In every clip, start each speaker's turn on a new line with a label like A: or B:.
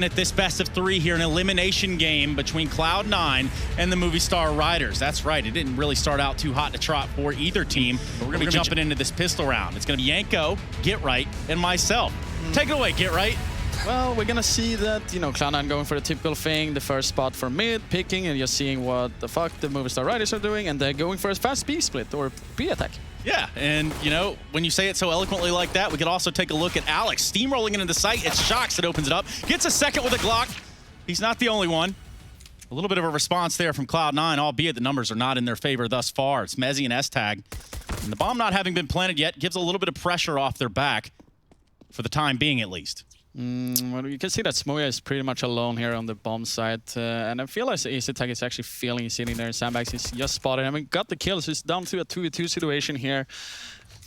A: At this best of 3 here, an elimination game between Cloud9 and the Movistar Riders. That's right, it didn't really start out too hot to trot for either team. But we're going to be jumping into this pistol round. It's going to be Yanko, Get Right, and myself. Take it away, Get Right.
B: Well, we're gonna see that, Cloud9 going for the typical thing, the first spot for mid, picking, and just seeing what the fuck the Movistar Riders are doing, and they're going for a fast B split or B attack.
A: Yeah, and when you say it so eloquently like that, we could also take a look at Alex steamrolling into the site. It's Shox that opens it up, gets a second with a Glock. He's not the only one. A little bit of a response there from Cloud9, albeit the numbers are not in their favor thus far. It's Mezzy and S-Tag. And the bomb not having been planted yet gives a little bit of pressure off their back, for the time being at least.
B: Well, you can see that Smoya is pretty much alone here on the bomb side, and I feel like S-Tag is actually feeling he's sitting there in sandbags. He's just spotted him and got the kills. He's down to a 2v2 situation here.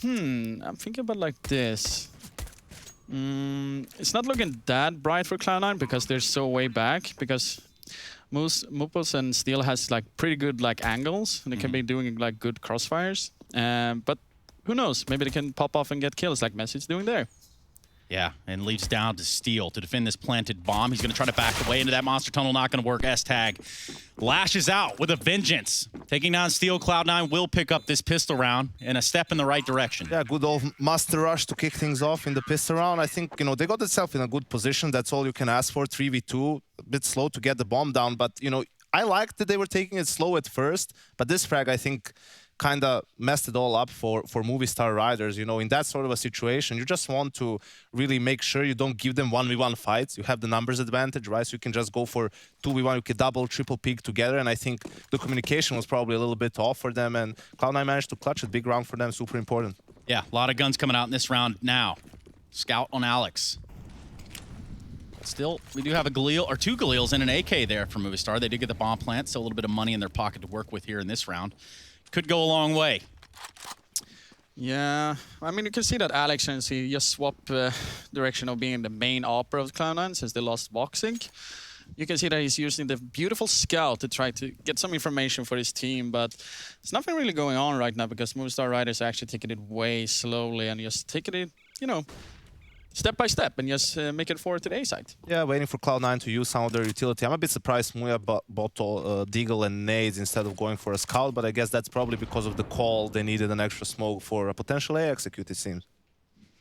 B: I'm thinking about like this. It's not looking that bright for Cloud9 because they're so way back, because Mupos and Steel has like pretty good like angles, and they can be doing like good crossfires. But who knows? Maybe they can pop off and get kills like Messi's doing there.
A: Yeah, and leaves down to Steel to defend this planted bomb. He's going to try to back away into that monster tunnel. Not going to work. S-Tag lashes out with a vengeance. Taking down Steel, Cloud9 will pick up this pistol round and a step in the right direction.
C: Yeah, good old Master Rush to kick things off in the pistol round. I think, they got themselves in a good position. That's all you can ask for. 3v2, a bit slow to get the bomb down. But, I liked that they were taking it slow at first. But this frag, I think, kind of messed it all up for Movistar Riders. In that sort of a situation, you just want to really make sure you don't give them 1v1 fights. You have the numbers advantage, right? So you can just go for 2v1, you can double, triple peak together. And I think the communication was probably a little bit off for them. And Cloud9 managed to clutch it. Big round for them, super important.
A: Yeah, a lot of guns coming out in this round now. Scout on Alex. Still, we do have a Galil, or 2 Galils and an AK there from Movistar. They did get the bomb plant, so a little bit of money in their pocket to work with here in this round. Could go a long way.
B: Yeah, I mean, you can see that Alex and he just swap direction of being the main opera of Cloud9 since they lost boxing. You can see that he's using the beautiful scout to try to get some information for his team, but there's nothing really going on right now because Movistar Riders are actually taking it way slowly and just taking it, step by step and just make it forward to the A side.
C: Yeah, waiting for Cloud9 to use some of their utility. I'm a bit surprised Muya bought Deagle and nades instead of going for a scout, but I guess that's probably because of the call. They needed an extra smoke for a potential A execute, it seems.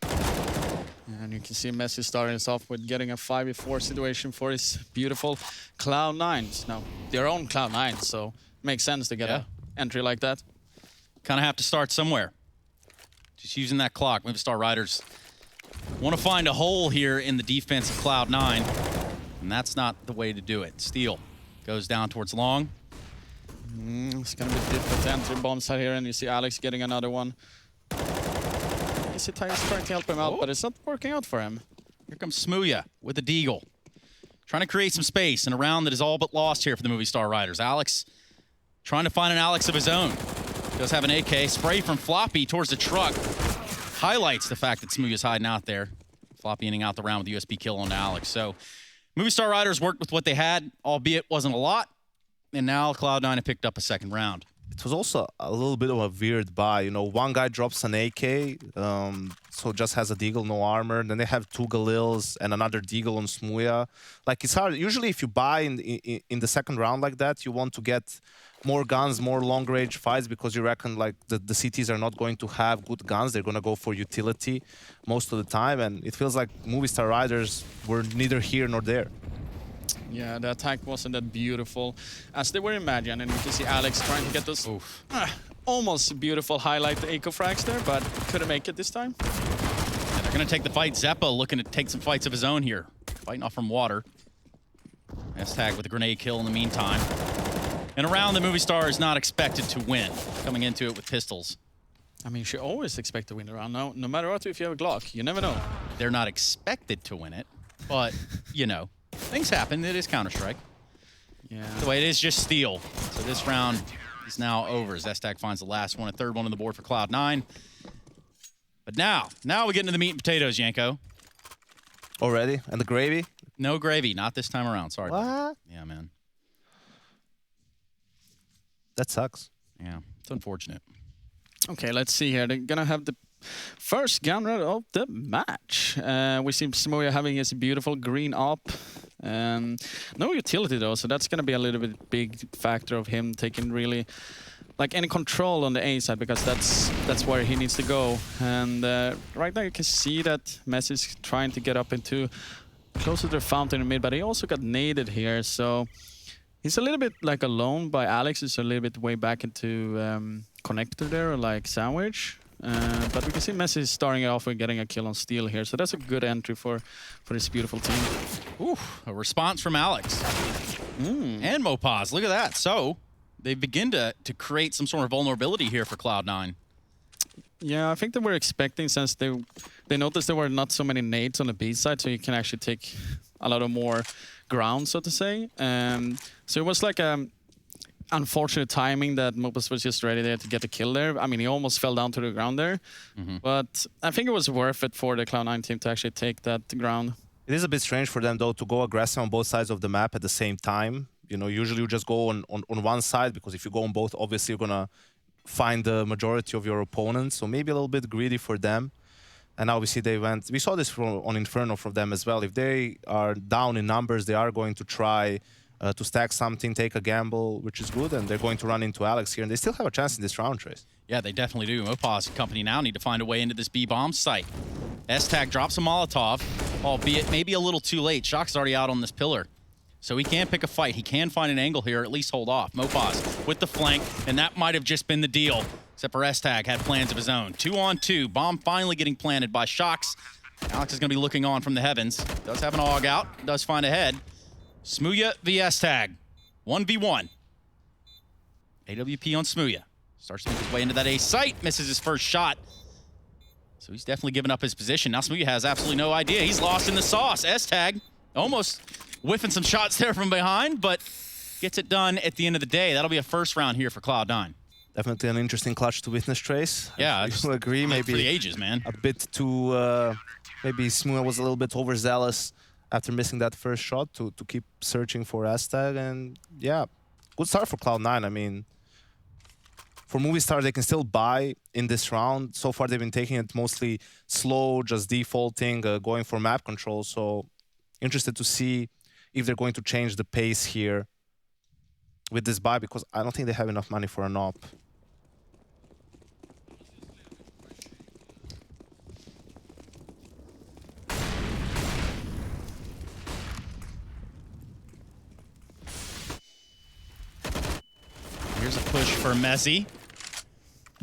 B: And you can see Messi starting us off with getting a 5v4 situation for his beautiful Cloud9s. Now, their own Cloud9, so it makes sense to get an entry like that.
A: Kind of have to start somewhere. Just using that clock. Movistar Riders want to find a hole here in the defense of Cloud9, and that's not the way to do it. Steel goes down towards long.
B: It's going to be difficult to enter bomb side here, and you see Alex getting another one. S-Tag is trying to help him out, but it's not working out for him.
A: Here comes Smuya with the Deagle. Trying to create some space in a round that is all but lost here for the Movistar Riders. Alex trying to find an Alex of his own. Does have an AK. Spray from Floppy towards the truck. Highlights the fact that Smuya's hiding out there. Floppy ending out the round with the USB kill on Alex. So Movistar Riders worked with what they had, albeit wasn't a lot. And now Cloud9 have picked up a second round.
C: It was also a little bit of a weird buy. One guy drops an AK, so just has a Deagle, no armor. Then they have 2 Galils and another Deagle on Smuya. Like, it's hard. Usually if you buy in the second round like that, you want to get more guns, more long-range fights, because you reckon like the CTs are not going to have good guns. They're going to go for utility most of the time. And it feels like Movistar Riders were neither here nor there.
B: Yeah, the attack wasn't that beautiful as they were imagined, and you can see Alex trying to get those almost beautiful highlight eco frags there, but couldn't make it this time.
A: Yeah, they're going to take the fight. Zeppa looking to take some fights of his own here. Fighting off from water. S-Tag with a grenade kill in the meantime. And a round that Movistar is not expected to win, coming into it with pistols.
B: I mean, you should always expect to win a round. No matter what, if you have a Glock, you never know.
A: They're not expected to win it, but, things happen. It is Counter-Strike.
B: Yeah.
A: The way it is just Steel. So this round is now over as S-Tag finds the last one, a third one on the board for Cloud9. But now we get into the meat and potatoes, Yanko.
C: Already? And the gravy?
A: No gravy, not this time around. Sorry.
C: What?
A: Yeah, man.
C: That sucks.
A: Yeah, it's unfortunate.
B: Okay, let's see here. They're gonna have the first gun run of the match. We see Smoya having his beautiful green op. No utility though, so that's gonna be a little bit big factor of him taking really like any control on the A side, because that's where he needs to go. And right now you can see that Messi's trying to get up into closer to the fountain in mid, but he also got naded here, so he's a little bit like alone by Alex. He's a little bit way back into connector there, like sandwich. But we can see Messi starting off with getting a kill on Steel here, so that's a good entry for this beautiful team.
A: Ooh, a response from Alex. And Mopaz, look at that. So they begin to create some sort of vulnerability here for Cloud9.
B: Yeah, I think they were expecting, since they noticed there were not so many nades on the B side, so you can actually take a lot of more ground, so to say. So it was like unfortunate timing that Mopas was just ready there to get the kill there. I mean, he almost fell down to the ground there. But I think it was worth it for the Cloud9 team to actually take that ground.
C: It is a bit strange for them, though, to go aggressive on both sides of the map at the same time. You know, usually you just go on one side, because if you go on both, obviously you're going to find the majority of your opponents. So maybe a little bit greedy for them. And now we see they went... We saw this on Inferno from them as well. If they are down in numbers, they are going to try to stack something, take a gamble, which is good. And they're going to run into Alex here. And they still have a chance in this round, Trace.
A: Yeah, they definitely do. Mopaz and company now need to find a way into this B-bomb site. S-Tag drops a Molotov, albeit maybe a little too late. Shock's already out on this pillar. So he can pick a fight. He can find an angle here, or at least hold off. Mopaz with the flank, and that might have just been the deal. Except for S-Tag had plans of his own. 2-on-2. Bomb finally getting planted by Shocks. Alex is going to be looking on from the heavens. Does have an AUG out. Does find a head. Smooya v S-Tag. 1v1. AWP on Smooya. Starts to make his way into that A site. Misses his first shot. So he's definitely given up his position. Now Smooya has absolutely no idea. He's lost in the sauce. S-Tag almost whiffing some shots there from behind, but gets it done at the end of the day. That'll be a first round here for Cloud9.
C: Definitely an interesting clutch to witness, Trace.
A: Yeah,
C: I will agree. Maybe
A: for the ages, man.
C: A bit too... maybe Smooya was a little bit overzealous after missing that first shot to keep searching for S-Tag. And yeah, good start for Cloud9. I mean, for Movistar, they can still buy in this round. So far, they've been taking it mostly slow, just defaulting, going for map control. So interested to see if they're going to change the pace here with this buy, because I don't think they have enough money for an op.
A: Here's a push for Messi.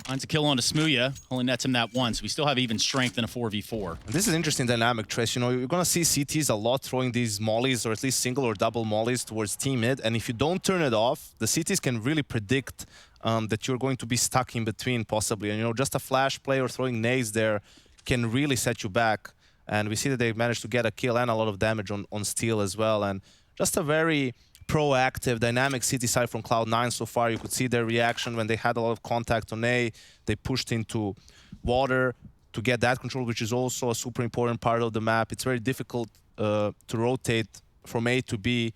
A: Finds a kill onto Smooya. Only nets him that once. We still have even strength in a 4v4.
C: And this is an interesting dynamic, Trace. You know, you're going to see CTs a lot throwing these mollies, or at least single or double mollies towards team mid. And if you don't turn it off, the CTs can really predict that you're going to be stuck in between, possibly. And, you know, just a flash play or throwing nades there can really set you back. And we see that they've managed to get a kill and a lot of damage on Steel as well. And just a very proactive, dynamic city side from Cloud9 so far. You could see their reaction when they had a lot of contact on A. They pushed into water to get that control, which is also a super important part of the map. It's very difficult to rotate from A to B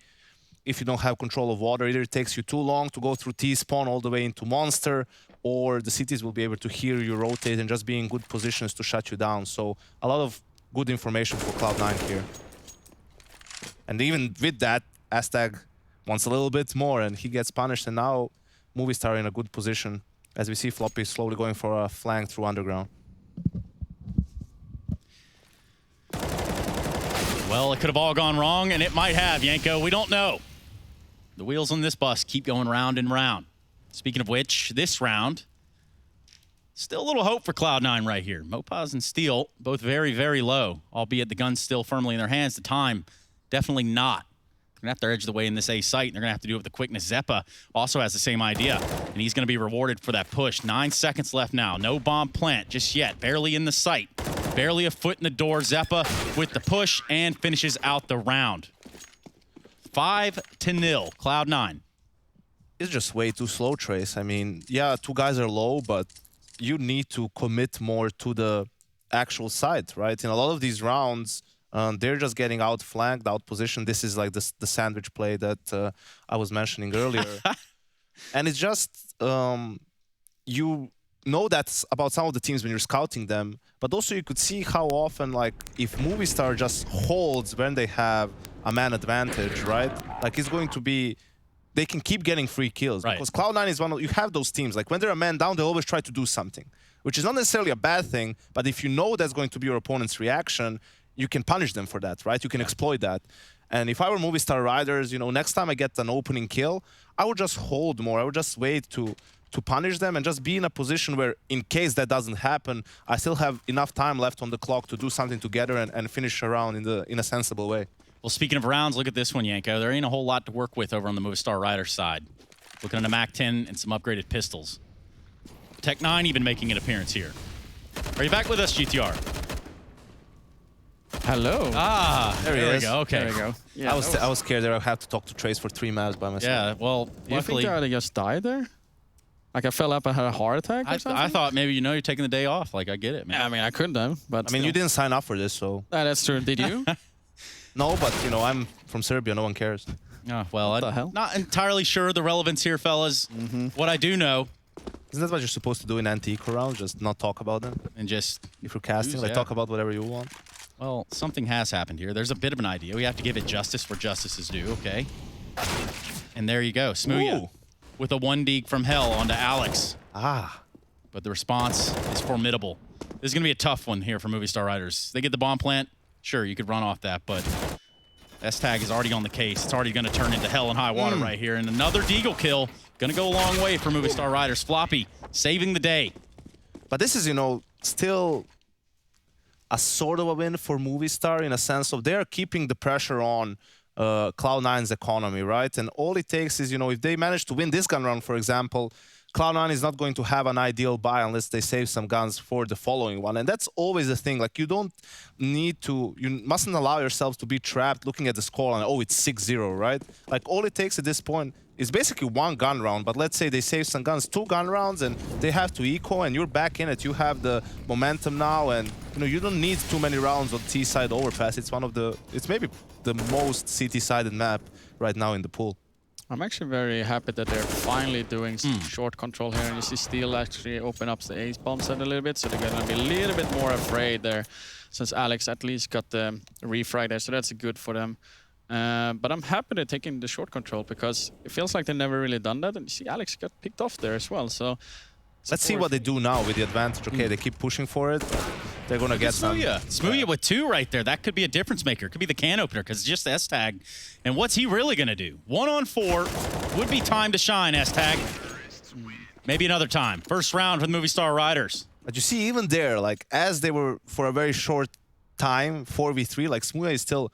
C: if you don't have control of water. Either it takes you too long to go through T-spawn all the way into Monster, or the cities will be able to hear you rotate and just be in good positions to shut you down. So a lot of good information for Cloud9 here. And even with that, S-Tag wants a little bit more, and he gets punished. And now Movistar in a good position, as we see Floppy slowly going for a flank through underground.
A: Well, it could have all gone wrong, and it might have, Yanko. We don't know. The wheels on this bus keep going round and round. Speaking of which, this round, still a little hope for Cloud9 right here. Mopaz and Steel, both very, very low, albeit the gun's still firmly in their hands. The time, definitely not. They're going to have to edge the way in this A site, and they're going to have to do it with the quickness. Zeppa also has the same idea, and he's going to be rewarded for that push. 9 seconds left now. No bomb plant just yet. Barely in the site. Barely a foot in the door. Zeppa with the push and finishes out the round. 5-0, Cloud9.
C: It's just way too slow, Trace. I mean, yeah, 2 guys are low, but you need to commit more to the actual site, right? In a lot of these rounds, they're just getting outflanked, outpositioned. This is like the sandwich play that I was mentioning earlier. And it's just, you know that's about some of the teams when you're scouting them, but also you could see how often, like, if Movistar just holds when they have a man advantage, right? Like it's going to be, they can keep getting free kills.
A: Right.
C: Because Cloud9 is one of, you have those teams, like when they're a man down, they always try to do something, which is not necessarily a bad thing, but if you know that's going to be your opponent's reaction, you can punish them for that, right? You can exploit that. And if I were Movistar Riders, you know, next time I get an opening kill, I would just hold more. I would just wait to punish them and just be in a position where, in case that doesn't happen, I still have enough time left on the clock to do something together and finish a round in a sensible way.
A: Well, speaking of rounds, look at this one, Yanko. There ain't a whole lot to work with over on the Movistar Riders side. Looking at a MAC-10 and some upgraded pistols. Tech9 even making an appearance here. Are you back with us, GTR?
B: Hello.
A: Ah,
C: There he
A: we
C: is.
A: go. Okay.
B: There we go. Yeah,
C: I was scared that I would have to talk to Trace for 3 maps by myself.
A: Yeah, well,
B: Do you think
A: luckily,
B: I just died there? Like I fell up and had a heart attack or something?
A: I thought maybe, you know, you're taking the day off. Like, I get it, man.
B: Yeah, I mean, I couldn't have, but
C: I mean, you didn't sign up for this, so...
B: That's true. Did you?
C: No, but, you know, I'm from Serbia. No one cares.
A: Oh, well,
B: the
A: I'm
B: hell?
A: not entirely sure the relevance here, fellas. What I do know,
C: Isn't that what you're supposed to do in anti-eco rounds? Just not talk about them?
A: and just,
C: If you're casting, like,
A: yeah.
C: talk about whatever you want.
A: well, something has happened here. There's a bit of an idea. We have to give it justice where justice is due, okay? And there you go. Smooya
C: Ooh.
A: with a 1 deeg from hell onto Alex.
C: Ah.
A: But the response is formidable. This is going to be a tough one here for Movistar Riders. They get the bomb plant. Sure, you could run off that, but S-Tag is already on the case. It's already going to turn into hell and high water right here. And another deagle kill. Going to go a long way for Movistar Riders. Floppy saving the day.
C: But this is, you know, still a sort of a win for Movistar in a sense of they're keeping the pressure on Cloud9's economy, right? And all it takes is, you know, if they manage to win this gun round, for example, Cloud9 is not going to have an ideal buy unless they save some guns for the following one. And that's always the thing. Like, you don't need to, you mustn't allow yourselves to be trapped looking at the score and, oh, it's 6-0, right? Like, all it takes at this point is basically 1 gun round. But let's say they save some guns, 2 gun rounds, and they have to eco, and you're back in it. You have the momentum now, and, you know, you don't need too many rounds on T-side Overpass. It's one of the, it's maybe the most CT-sided map right now in the pool.
B: I'm actually very happy that they're finally doing some short control here, and you see Steel actually open up the ace bomb set a little bit, so they're gonna be a little bit more afraid there, since Alex at least got the refrag there, so that's good for them. But I'm happy they're taking the short control because it feels like they've never really done that, and you see Alex got picked off there as well. So
C: let's see what they do now with the advantage. Okay, they keep pushing for it. They're gonna get some.
A: Smooya with 2 right there. That could be a difference maker. Could be the can opener because it's just S-Tag. And what's he really going to do? 1 on 4 would be time to shine, S-Tag. Maybe another time. First round for the Movistar Riders.
C: But you see, even there, like, as they were for a very short time, 4v3, like, Smooya is still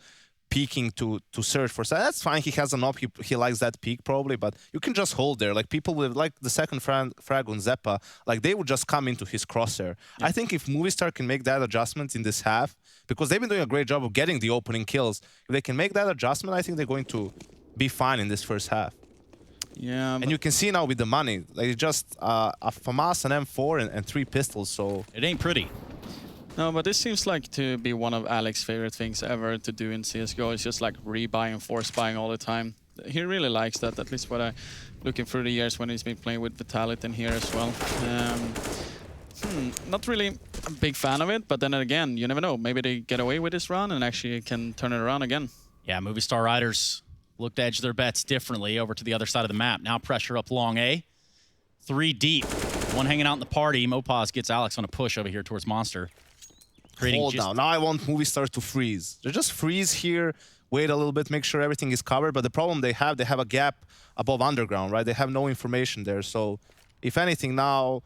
C: peeking to search for. So that's fine. He has an op. He likes that peak probably, but you can just hold there. Like, people with, like, the second frag on Zeppa, like, they would just come into his crosshair. Yeah. I think if Movistar can make that adjustment in this half, because they've been doing a great job of getting the opening kills, if they can make that adjustment, I think they're going to be fine in this first half.
B: yeah,
C: And you can see now with the money, like, just a FAMAS, an M4, and 3 pistols, so...
A: It ain't pretty.
B: no, but this seems like to be one of Alex's favorite things ever to do in CSGO. It's just like rebuying, force buying all the time. He really likes that, at least what I looking through the years when he's been playing with Vitality in here as well. Not really a big fan of it, but then again, you never know. Maybe they get away with this run and actually can turn it around again.
A: Yeah, Movistar Riders look to edge their bets differently over to the other side of the map. Now pressure up long A. 3 deep. One hanging out in the party. Mopaz gets Alex on a push over here towards Monster.
C: Hold now. Now I want Movistar to freeze. They just freeze here, wait a little bit, make sure everything is covered. But the problem they have a gap above underground, right? They have no information there. So if anything now,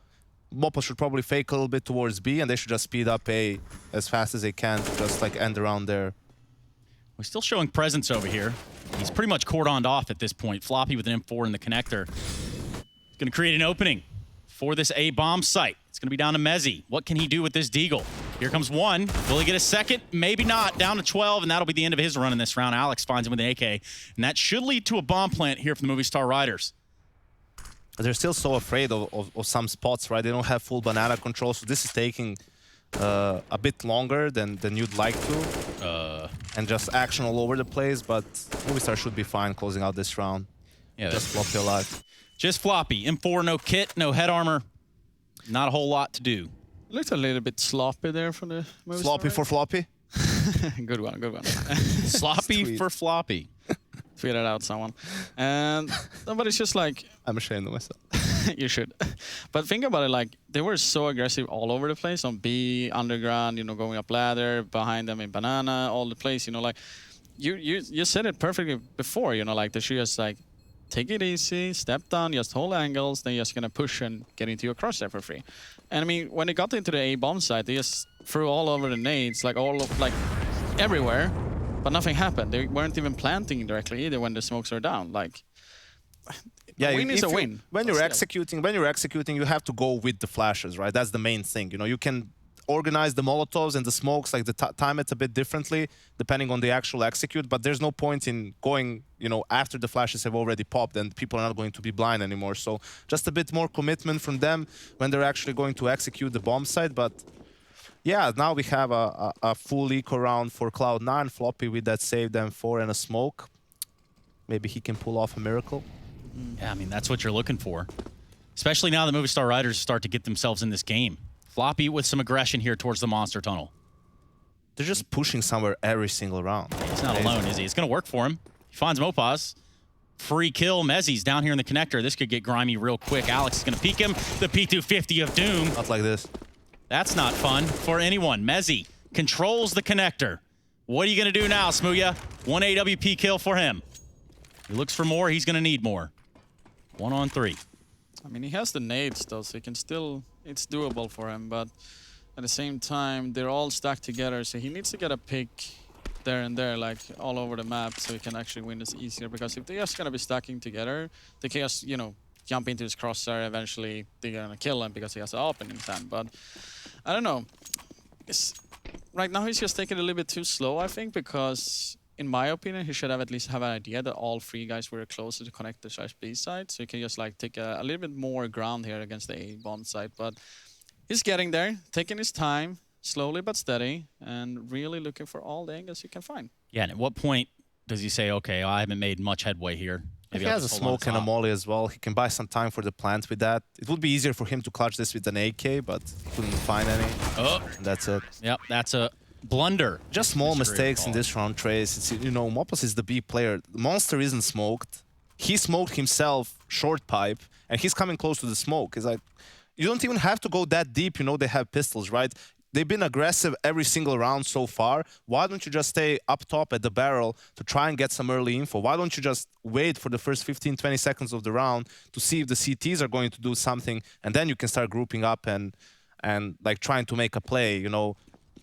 C: Mopa should probably fake a little bit towards B, and they should just speed up A as fast as they can to just, like, end around there.
A: We're still showing presence over here. He's pretty much cordoned off at this point. Floppy with an M4 in the connector. He's going to create an opening for this A bomb site. It's going to be down to Mezzi. What can he do with this deagle? Here comes 1. Will he get a second? Maybe not. Down to 12, and that'll be the end of his run in this round. Alex finds him with an AK, and that should lead to a bomb plant here for the Movistar Riders.
C: They're still so afraid of some spots, right? They don't have full banana control, so this is taking a bit longer than you'd like to. And just action all over the place, but Movistar should be fine closing out this round.
A: Yeah,
C: just Floppy alive.
A: Just Floppy. M4, no kit, no head armor. Not a whole lot to do.
B: Looks a little bit sloppy there from the Movistar.
C: Sloppy for Floppy?
B: Good one, good one.
A: Sloppy
C: Sweet.
A: for floppy.
B: Figured out someone. And but it's just like,
C: I'm ashamed of myself.
B: you should. But think about it, like, they were so aggressive all over the place on B, underground, you know, going up ladder, behind them in banana, all the place, you know, like, you said it perfectly before, you know, like, they should just, like, take it easy, step down, just hold angles, then you're just gonna push and get into your crosshair for free. And I mean, when they got into the A bomb site, they just threw all over the nades, like, everywhere, but nothing happened. They weren't even planting directly either when the smokes are down, like...
C: Yeah,
B: a win is a win.
C: When
B: but
C: you're
B: still.
C: executing, you have to go with the flashes, right? That's the main thing. You know, you can organize the Molotovs and the smokes, like time it a bit differently depending on the actual execute, but there's no point in going, you know, after the flashes have already popped and people are not going to be blind anymore. So just a bit more commitment from them when they're actually going to execute the bomb site. But yeah, now we have a full eco round for Cloud9, Floppy with that saved M4 and a smoke. Maybe he can pull off a miracle.
A: Yeah, I mean, that's what you're looking for. Especially now the Movistar Riders start to get themselves in this game. Floppy with some aggression here towards the monster tunnel.
C: They're just pushing somewhere every single round.
A: He's not alone, is he? It's going to work for him. He finds Mopaz. Free kill. Mezzi's down here in the connector. This could get grimy real quick. Alex is going to peek him. The P250 of Doom.
C: Not like this.
A: That's not fun for anyone. Mezzi controls the connector. What are you going to do now, Smooya? 1 AWP kill for him. He looks for more. He's going to need more. 1 on 3.
B: I mean, he has the nades though, so he can still, it's doable for him, but at the same time, they're all stacked together, so he needs to get a pick there and there, like all over the map, so he can actually win this easier, because if they're just gonna be stacking together, they can just, you know, jump into his crosshair, eventually they're gonna kill him because he has an open in his hand, but I don't know. Right now he's just taking it a little bit too slow, I think, because in my opinion, he should have at least have an idea that all 3 guys were closer to connect the /B side, so he can just like take a little bit more ground here against the A bomb side. But he's getting there, taking his time, slowly but steady, and really looking for all the angles he can find.
A: Yeah, and at what point does he say, okay, I haven't made much headway here?
C: If he
A: I'll
C: has a
A: just hold on
C: smoke and a
A: top."
C: molly as well, he can buy some time for the plant with that. It would be easier for him to clutch this with an AK, but he couldn't find any.
A: Oh,
C: And that's it.
A: yep, that's a blunder.
C: Just small
A: Disagree
C: mistakes
A: with
C: in
A: all.
C: this round, Trace. It's, you know, Mopos is the B player. Monster isn't smoked. He smoked himself short pipe, and he's coming close to the smoke. It's like, you don't even have to go that deep. You know, they have pistols, right? They've been aggressive every single round so far. Why don't you just stay up top at the barrel to try and get some early info? Why don't you just wait for the first 15, 20 seconds of the round to see if the CTs are going to do something, and then you can start grouping up and like trying to make a play, you know?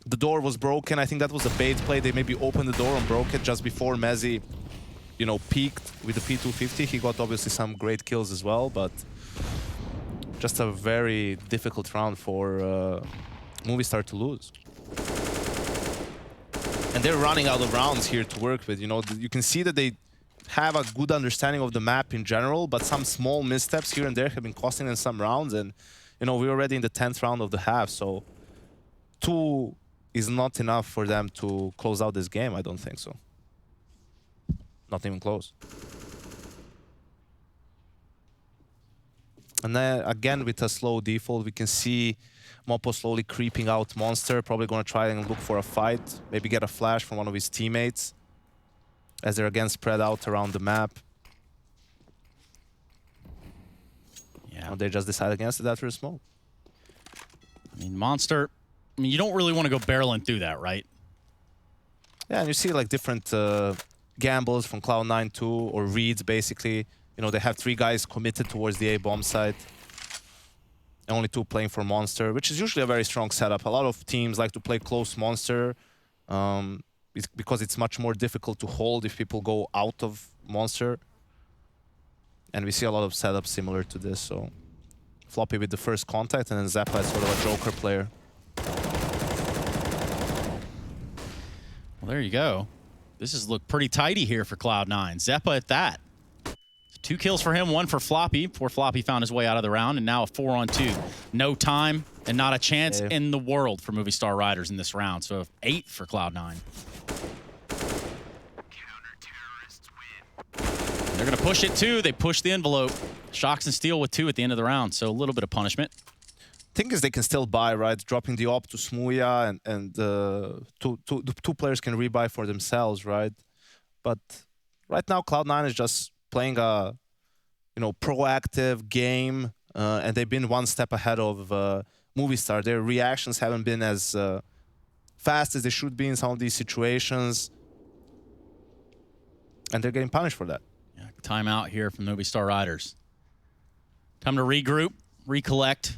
C: The door was broken. I think that was a bait play. They maybe opened the door and broke it just before Mezzi, you know, peaked with the P250. He got obviously some great kills as well, but just a very difficult round for Movistar to lose. And they're running out of rounds here to work with. You know, you can see that they have a good understanding of the map in general, but some small missteps here and there have been costing them some rounds. And, you know, we're already in the 10th round of the half, so 2 is not enough for them to close out this game. I don't think so. Not even close. And then again with a slow default, we can see Mopo slowly creeping out Monster, probably going to try and look for a fight, maybe get a flash from one of his teammates as they're again spread out around the map.
A: Yeah.
C: Or they just decide against it after a smoke.
A: I mean, Monster, I mean, you don't really want to go barreling through that, right?
C: Yeah, and you see like different gambles from Cloud9 too, or reads basically. You know, they have 3 guys committed towards the A bomb site. Only 2 playing for Monster, which is usually a very strong setup. A lot of teams like to play close Monster because it's much more difficult to hold if people go out of Monster. And we see a lot of setups similar to this, so Floppy with the first contact, and then Zappa is sort of a Joker player.
A: Well, there you go. This has looked pretty tidy here for Cloud9. Zeppa at that. 2 kills for him, 1 for Floppy, before Floppy found his way out of the round, and now a 4-on-2. No time and not a chance in the world for Movistar Riders in this round, so 8 for Cloud9. They're going to push it too. They push the envelope. Shocks and Steel with 2 at the end of the round, so a little bit of punishment.
C: Thing is, they can still buy, right? Dropping the op to Smuya, and the two players can rebuy for themselves, right? But right now, Cloud9 is just playing a proactive game, and they've been one step ahead of Movistar. Their reactions haven't been as fast as they should be in some of these situations, and they're getting punished for that.
A: Yeah, timeout here from Movistar Riders. Time to regroup, recollect,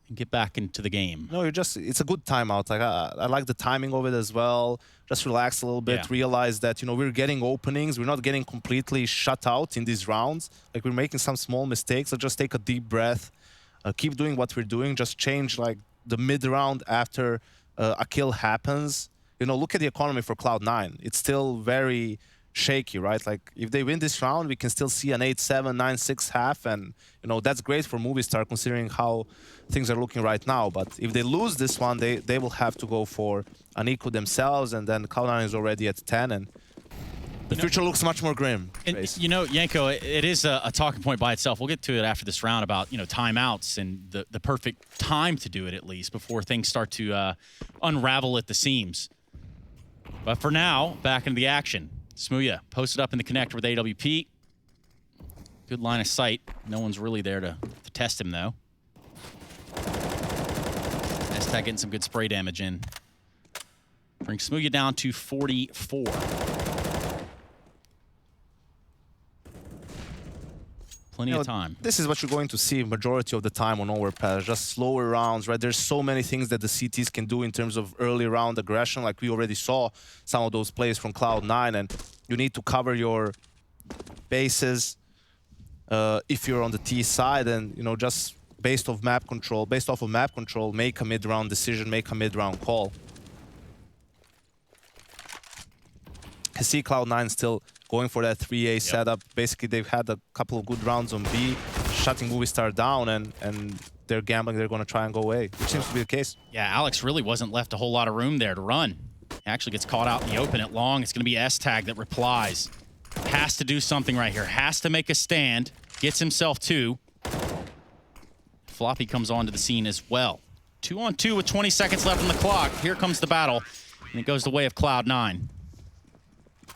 A: and get back into the game.
C: No, it's a good timeout. Like I like the timing of it as well. Just relax a little bit,
A: Yeah.
C: realize that, we're getting openings. We're not getting completely shut out in these rounds. Like we're making some small mistakes. So just take a deep breath, keep doing what we're doing. Just change like the mid round after a kill happens. Look at the economy for Cloud9. It's still very shaky, right? Like if they win this round, we can still see an 8-7, 9-6 half, and that's great for Movistar considering how things are looking right now. But if they lose this one, they will have to go for an eco themselves, and then Cloud9 is already at 10, and the future looks much more grim.
A: And, Yanko, it is a talking point by itself. We'll get to it after this round about, timeouts and the perfect time to do it, at least, before things start to unravel at the seams. But for now, back into the action. Smuya posted up in the connector with AWP. Good line of sight. No one's really there to test him, though. S-Tech getting some good spray damage in. Brings Smuya down to 44. Plenty of time.
C: This is what you're going to see majority of the time on Oveprass, just slower rounds, right? There's so many things that the CTs can do in terms of early round aggression. Like we already saw some of those plays from Cloud9, and you need to cover your bases if you're on the T side, and just based off map control, make a mid-round decision, make a mid-round call. I see Cloud9 still going for that 3A setup. Basically, they've had a couple of good rounds on B, shutting Movistar down, and they're gambling they're going to try and go A, which seems to be the case.
A: Yeah, Alex really wasn't left a whole lot of room there to run. He actually gets caught out in the open at long. It's going to be S-Tag that replies. Has to do something right here. Has to make a stand. Gets himself 2. Floppy comes onto the scene as well. 2-on-2 with 20 seconds left on the clock. Here comes the battle, and it goes the way of Cloud9.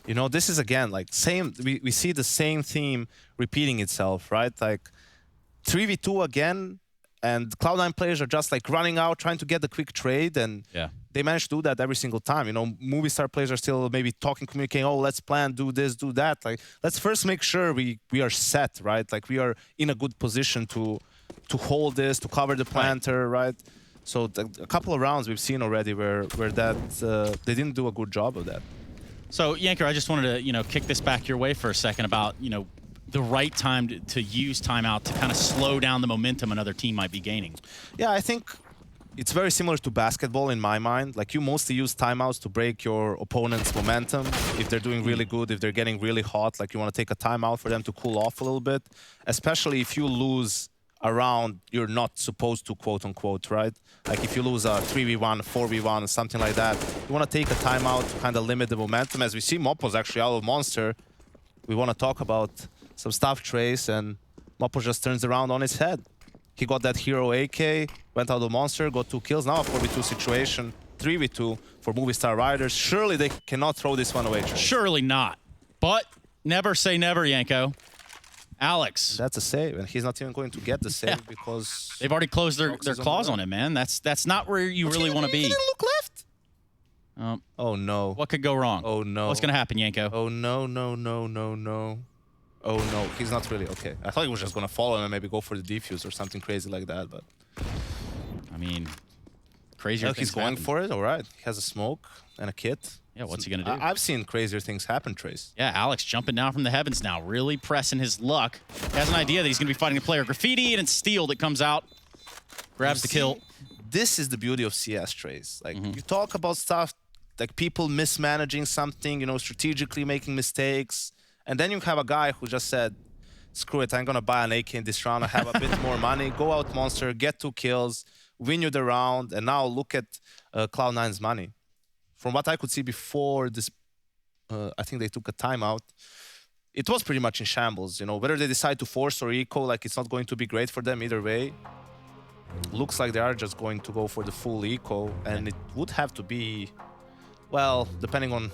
C: This is again like same. We see the same theme repeating itself, right? Like 3v2 again, and Cloud9 players are just like running out, trying to get the quick trade, and they manage to do that every single time. Movie-star players are still maybe talking, communicating. Oh, let's plan, do this, do that. Like let's first make sure we are set, right? Like we are in a good position to hold this, to cover the planter, right? So a couple of rounds we've seen already where that they didn't do a good job of that.
A: So, Yanker, I just wanted to, kick this back your way for a second about, the right time to use timeout to kind of slow down the momentum another team might be gaining.
C: Yeah, I think it's very similar to basketball in my mind. Like you mostly use timeouts to break your opponent's momentum. If they're doing really good, if they're getting really hot, like you want to take a timeout for them to cool off a little bit, especially if you lose a round you're not supposed to, quote unquote, right? Like if you lose a 3v1, 4v1, something like that, you want to take a timeout to kind of limit the momentum. As we see Mopo's actually out of Monster, we want to talk about some stuff, Trace, and Mopo just turns around on his head. He got that hero AK, went out of Monster, got 2 kills. Now a 4v2 situation, 3v2 for Movistar Riders. Surely they cannot throw this one away, Trace.
A: Surely not. But never say never, Yanko. Alex.
C: That's a save, and he's not even going to get the save because
A: they've already closed their claws on him, man. That's not where you really want to be.
C: He didn't look left. Oh no.
A: What could go wrong?
C: Oh no.
A: What's gonna happen, Yanko?
C: Oh no, no, no, no, no. Oh no, he's not really okay. I thought he was just gonna follow him and maybe go for the defuse or something crazy like that, but
A: I mean, crazier things
C: he's going
A: happen.
C: for it. All right, he has a smoke and a kit.
A: Yeah, what's he gonna do?
C: I've seen crazier things happen, Trace.
A: Yeah, Alex jumping down from the heavens now, really pressing his luck. He has an idea that he's gonna be fighting a player. Graffiti and Steel that comes out, grabs the kill.
C: This is the beauty of CS, Trace. Like you talk about stuff like people mismanaging something, strategically making mistakes, and then you have a guy who just said, "Screw it, I'm gonna buy an AK in this round. I have a bit more money. Go out Monster, get 2 kills, win you the round, and now look at Cloud9's money." From what I could see before this, I think they took a timeout. It was pretty much in shambles, whether they decide to force or eco, like it's not going to be great for them either way. looks like they are just going to go for the full eco, and it would have to be, well, depending on.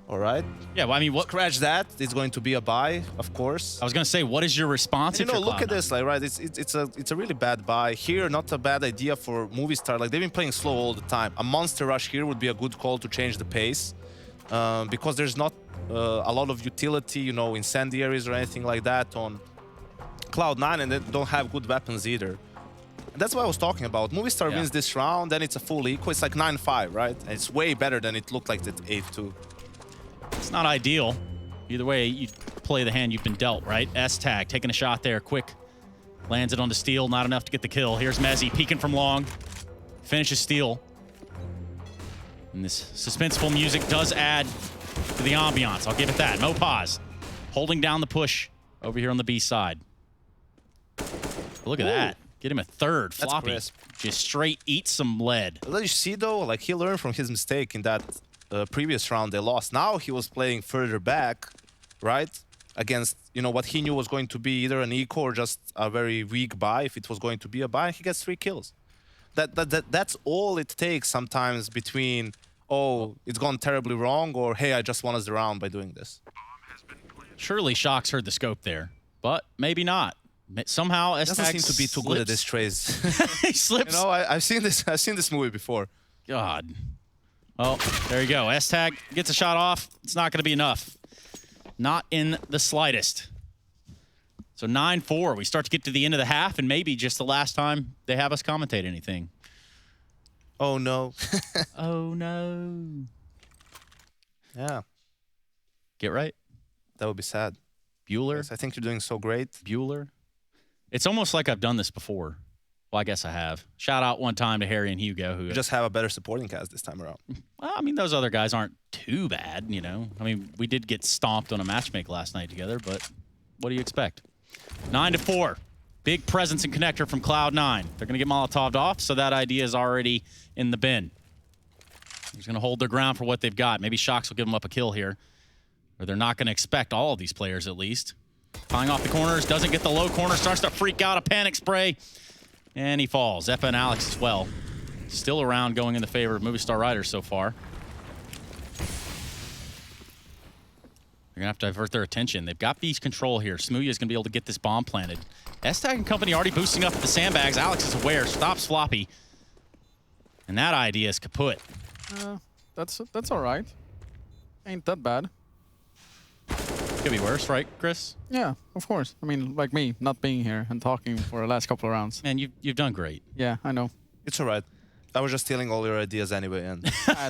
C: All right.
A: Yeah, well, I mean, what?
C: Scratch that. It's going to be a buy, of course.
A: I was gonna say, what is your response?
C: And,
A: if
C: you know,
A: you're
C: look at
A: Cloud9?
C: this, like, right? It's a really bad buy here. Not a bad idea for Movistar. Like, they've been playing slow all the time. A monster rush here would be a good call to change the pace, because there's not a lot of utility, you know, incendiaries or anything like that on Cloud9, and they don't have good weapons either. And that's what I was talking about. Movistar wins this round, then it's a full eco. It's like 9-5, right? And it's way better than it looked like at 8-2.
A: It's not ideal. Either way, you play the hand you've been dealt, right? S-Tag taking a shot there, quick. Lands it on the steal, not enough to get the kill. Here's Mezzi peeking from long. Finishes steal. And this suspenseful music does add to the ambiance. I'll give it that. Mopaz holding down the push over here on the B side. But look at that. Get him a third.
C: That's
A: Floppy
C: crisp.
A: just straight eats some lead.
C: But you see, though, like, he learned from his mistake in that previous round they lost. Now he was playing further back, right? Against, you know, what he knew was going to be either an eco or just a very weak buy. If it was going to be a buy, he gets 3 kills. That's all it takes sometimes between, oh, it's gone terribly wrong, or hey, I just won us the round by doing this.
A: Surely Shox heard the scope there, but maybe not. Somehow
C: Doesn't
A: S-Tag
C: seem to be too good at this trades.
A: He slips.
C: You know, I've seen this movie before.
A: God. Well, there you go. S-Tag gets a shot off. It's not going to be enough. Not in the slightest. So 9-4. We start to get to the end of the half, and maybe just the last time they have us commentate anything.
C: Oh, no.
A: Oh, no.
C: Yeah,
A: Get right.
C: that would be sad.
A: Bueller.
C: Yes, I think you're doing so great.
A: Bueller. It's almost like I've done this before. Well, I guess I have. Shout out one time to Harry and Hugo, who
C: You just have a better supporting cast this time around.
A: well, I mean, those other guys aren't too bad, you know. I mean, we did get stomped on a matchmake last night together, but what do you expect? 9-4. Big presence and connector from Cloud9. They're going to get Molotov'd off, so that idea is already in the bin. They're going to hold their ground for what they've got. Maybe Shox will give them up a kill here. Or they're not going to expect all of these players, at least. Flying off the corners, doesn't get the low corner, starts to freak out, a panic spray. And he falls. Zeppa and Alex as well. Still around going in the favor of Movistar Riders so far. They're going to have to divert their attention. They've got beast control here. Smooya is going to be able to get this bomb planted. S-Tag and company already boosting up at the sandbags. Alex is aware, stops Floppy. And that idea is kaput.
B: That's all right. Ain't that bad.
A: Could be worse, right, Chris?
B: Yeah, of course. I mean, like me, not being here and talking for the last couple of rounds.
A: Man, you've done great.
B: Yeah, I know.
C: It's all right. I was just stealing all your ideas anyway and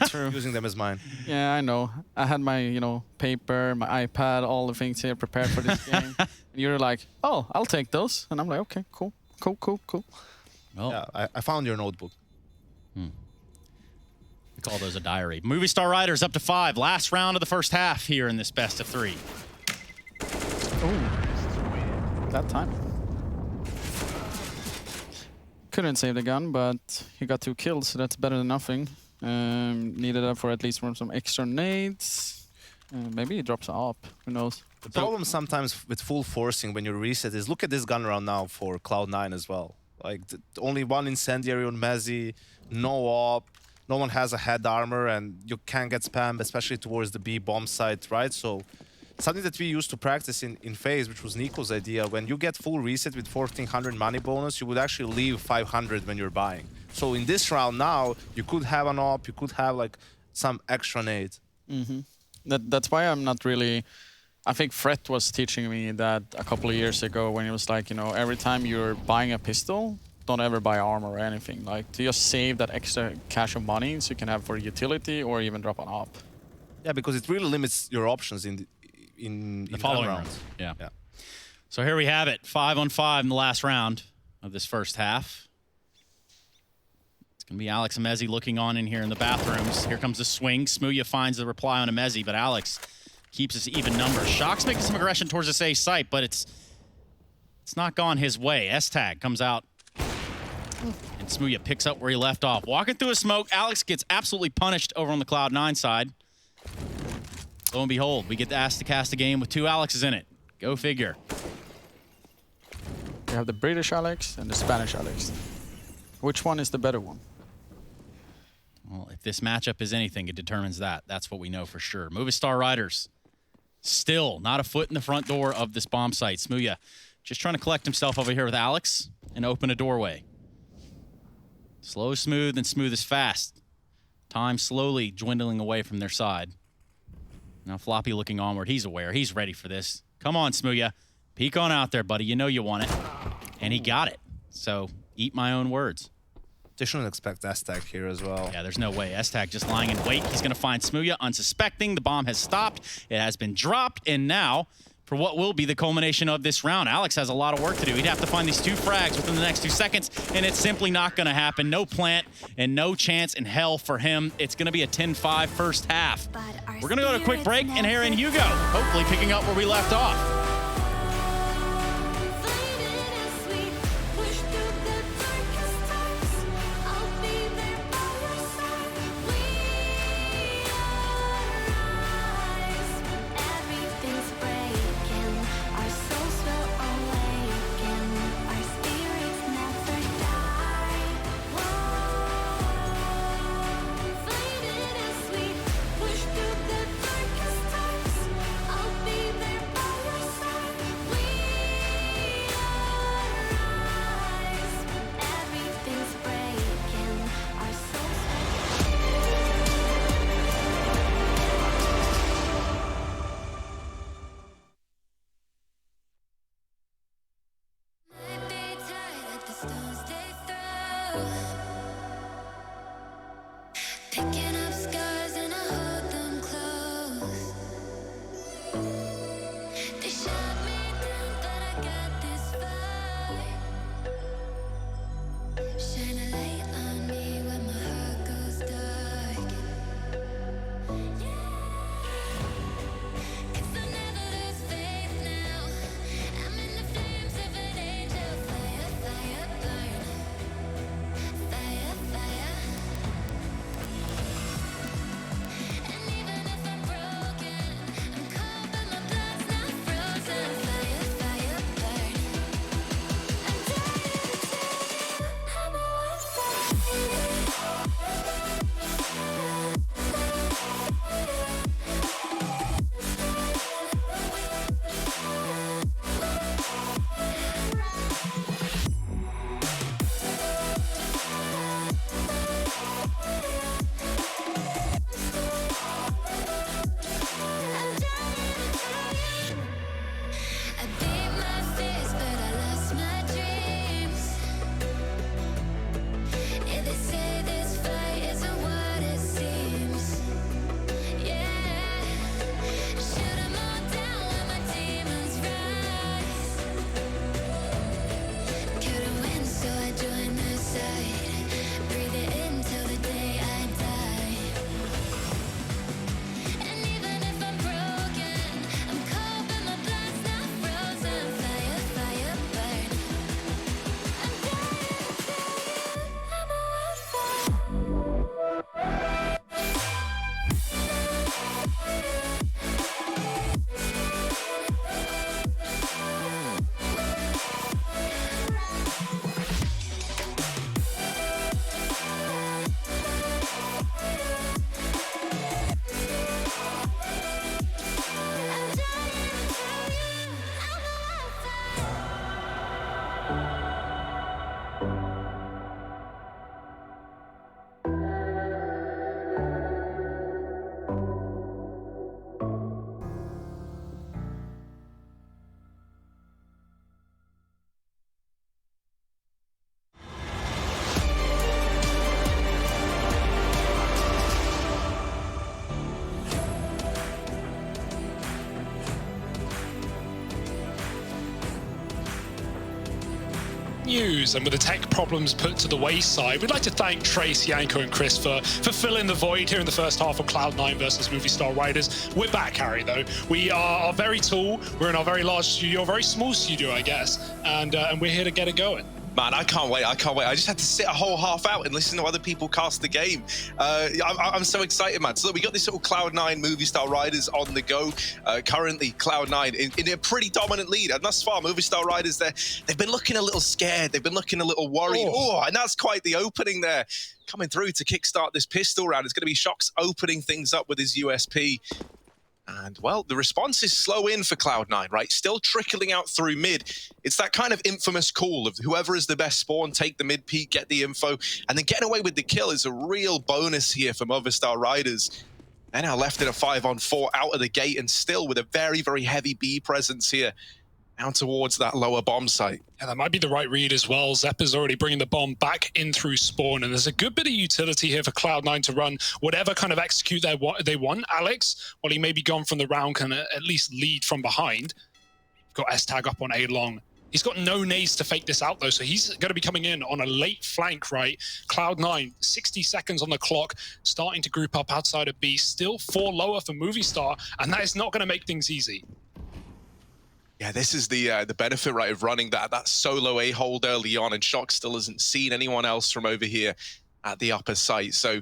B: True.
C: using them as mine.
B: Yeah, I know. I had my, paper, my iPad, all the things here prepared for this game. And you're like, oh, I'll take those. And I'm like, okay, cool.
A: Well,
C: Yeah, I found your notebook.
A: we call those a diary. Movistar Riders up to 5. Last round of the first half here in this best of 3.
B: Oh, that time. Couldn't save the gun, but he got 2 kills, so that's better than nothing. Needed that for at least some extra nades. Maybe he drops up. Who knows?
C: The problem sometimes with full forcing when you reset is look at this gun round now for Cloud9 as well. Like only 1 incendiary on Mezzi, no op, no one has a head armor, and you can get spammed, especially towards the B bomb site, right? So something that we used to practice in FaZe, which was Nico's idea, when you get full reset with 1400 money bonus, you would actually leave 500 when you're buying. So in this round now, you could have an op, you could have like some extra nades.
B: That's why I'm not really... I think Fred was teaching me that a couple of years ago when he was like, every time you're buying a pistol, don't ever buy armor or anything. Like, to just save that extra cash of money so you can have for utility or even drop an op.
C: Yeah, because it really limits your options in
A: the following rounds. Yeah. So here we have it. 5-on-5 in the last round of this first half. It's going to be Alex and Mezzi looking on in here in the bathrooms. Here comes the swing. Smooya finds the reply on a Mezzi, but Alex keeps us even numbers. Shox making some aggression towards this A site, but it's not gone his way. S-Tag comes out, and Smooya picks up where he left off. Walking through a smoke, Alex gets absolutely punished over on the Cloud9 side. Lo and behold, we get asked to cast a game with 2 Alexes in it. Go figure.
B: You have the British Alex and the Spanish Alex. Which one is the better one?
A: Well, if this matchup is anything, it determines that. That's what we know for sure. Movistar Riders, still not a foot in the front door of this bomb site. Smooya just trying to collect himself over here with Alex and open a doorway. Slow is smooth and smooth is fast. Time slowly dwindling away from their side. Now Floppy looking onward. He's aware. He's ready for this. Come on, Smooya. Peek on out there, buddy. You know you want it. And he got it. So eat my own words.
C: They shouldn't expect S-Tag here as well.
A: Yeah, there's no way. S-Tag just lying in wait. He's going to find Smooya unsuspecting. The bomb has stopped. It has been dropped. And now, for what will be the culmination of this round, Alex has a lot of work to do. He'd have to find these 2 frags within the next 2 seconds, and it's simply not going to happen. No plant and no chance in hell for him. It's going to be a 10-5 first half. We're going to go to a quick break, and here in Hugo, hopefully picking up where we left off.
D: news, and with the tech problems put to the wayside, we'd like to thank Trace, Yanko and Chris for filling the void here in the first half of Cloud9 versus Movistar Riders. We're back, Harry, though. We are very tall, we're in our very large studio, a very small studio, I guess, and we're here to get it going.
E: Man, I can't wait. I can't wait. I just had to sit a whole half out and listen to other people cast the game. I'm so excited, man. So we got this little Cloud9 Movistar Riders on the go. Currently, Cloud9 in a pretty dominant lead. And thus far, Movistar Riders, they've been looking a little scared. They've been looking a little worried. Oh, and that's quite the opening there. Coming through to kickstart this pistol round. It's going to be Shox opening things up with his USP. And, well, the response is slow in for Cloud9, right? Still trickling out through mid. It's that kind of infamous call of whoever is the best spawn, take the mid peak, get the info, and then getting away with the kill is a real bonus here for Movistar Riders. They're now left in a 5-on-4 out of the gate and still with a very, very heavy B presence here. Down towards that lower bomb site.
D: Yeah, that might be the right read as well. Zeppa's already bringing the bomb back in through spawn, and there's a good bit of utility here for Cloud9 to run whatever kind of execute they want. Alex, while he may be gone from the round, can at least lead from behind. Got S-Tag up on A long. He's got no nades to fake this out, though, so he's going to be coming in on a late flank, right? Cloud9, 60 seconds on the clock, starting to group up outside of B. Still 4 lower for Movistar, and that is not going to make things easy.
E: Yeah, this is the benefit, right, of running that solo A-hold early on, and Shox still hasn't seen anyone else from over here at the upper site. So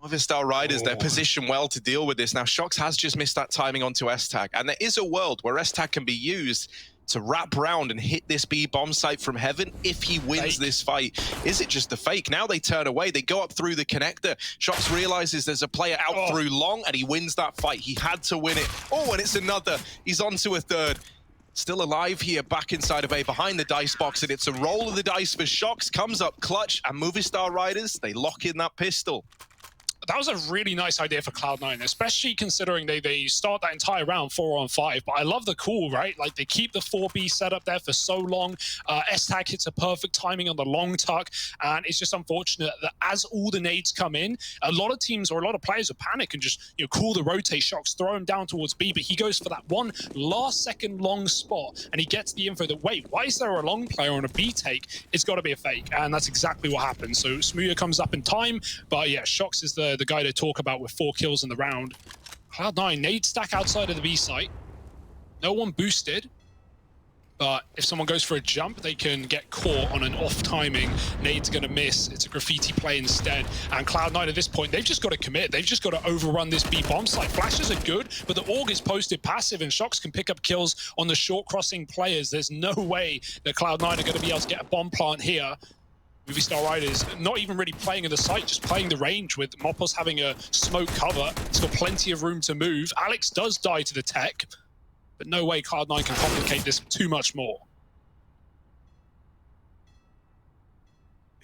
E: Movistar Riders, they're positioned well to deal with this. Now, Shox has just missed that timing onto S-Tag, and there is a world where S-Tag can be used to wrap round and hit this B bomb site from heaven if he wins this fight. Is it just the fake? Now they turn away. They go up through the connector. Shox realizes there's a player out through long, and he wins that fight. He had to win it. Oh, and it's another. He's on to a third. Still alive here, back inside of A, behind the dice box, and it's a roll of the dice for Shox. Comes up clutch, and Movistar Riders, they lock in that pistol.
D: That was a really nice idea for Cloud9, especially considering they start that entire round 4-on-5. But I love the call, right? Like, they keep the 4B set up there for so long. S-Tag hits a perfect timing on the long tuck, and it's just unfortunate that as all the nades come in, a lot of teams or a lot of players will panic and just call the rotate Shox, throw him down towards B, but he goes for that one last-second long spot, and he gets the info that, wait, why is there a long player on a B take? It's got to be a fake, and that's exactly what happens. So Smooya comes up in time, but yeah, Shox is the guy to talk about with 4 kills in the round. Cloud9, nade stack outside of the B site. No one boosted, but if someone goes for a jump, they can get caught on an off timing. Nade's gonna miss. It's a graffiti play instead. And Cloud9 at this point, they've just got to commit. They've just got to overrun this B bomb site. Flashes are good, but the AUG is posted passive, and Shox can pick up kills on the short crossing players. There's no way that Cloud9 are going to be able to get a bomb plant here. Movistar Riders not even really playing in the site, just playing the range with Mopos having a smoke cover. It's got plenty of room to move. Alex does die to the tech, but no way Cloud9 can complicate this too much more.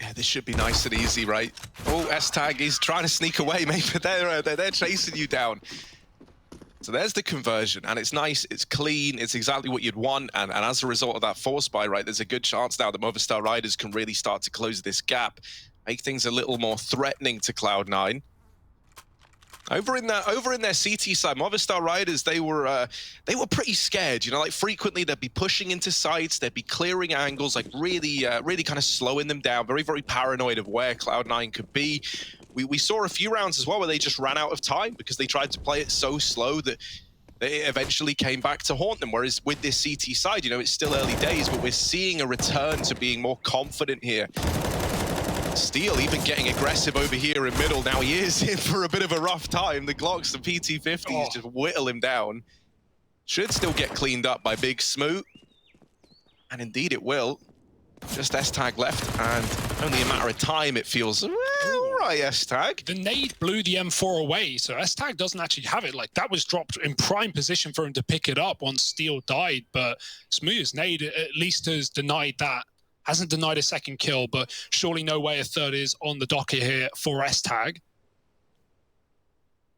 E: Yeah, this should be nice and easy, right? Oh, S-Tag is trying to sneak away, mate, but they're chasing you down. So there's the conversion, and it's nice, it's clean, it's exactly what you'd want, and as a result of that force buy, right, there's a good chance now that Movistar Riders can really start to close this gap, make things a little more threatening to Cloud9. Over in their CT side, Movistar Riders, they were pretty scared, like frequently they'd be pushing into sites, they'd be clearing angles, like really kind of slowing them down, very, very paranoid of where Cloud9 could be. We saw a few rounds as well where they just ran out of time because they tried to play it so slow that they eventually came back to haunt them. Whereas with this CT side, it's still early days, but we're seeing a return to being more confident here. Steele even getting aggressive over here in middle. Now he is in for a bit of a rough time. The Glocks, the PT-50s just whittle him down. Should still get cleaned up by Big Smoot. And indeed it will. Just S-Tag left, and only a matter of time, it feels. All right, S-Tag.
D: The nade blew the M4 away, so S-Tag doesn't actually have it. Like, that was dropped in prime position for him to pick it up once Steele died, but Smooya's nade at least has denied that. Hasn't denied a second kill, but surely no way a third is on the docket here for S-Tag.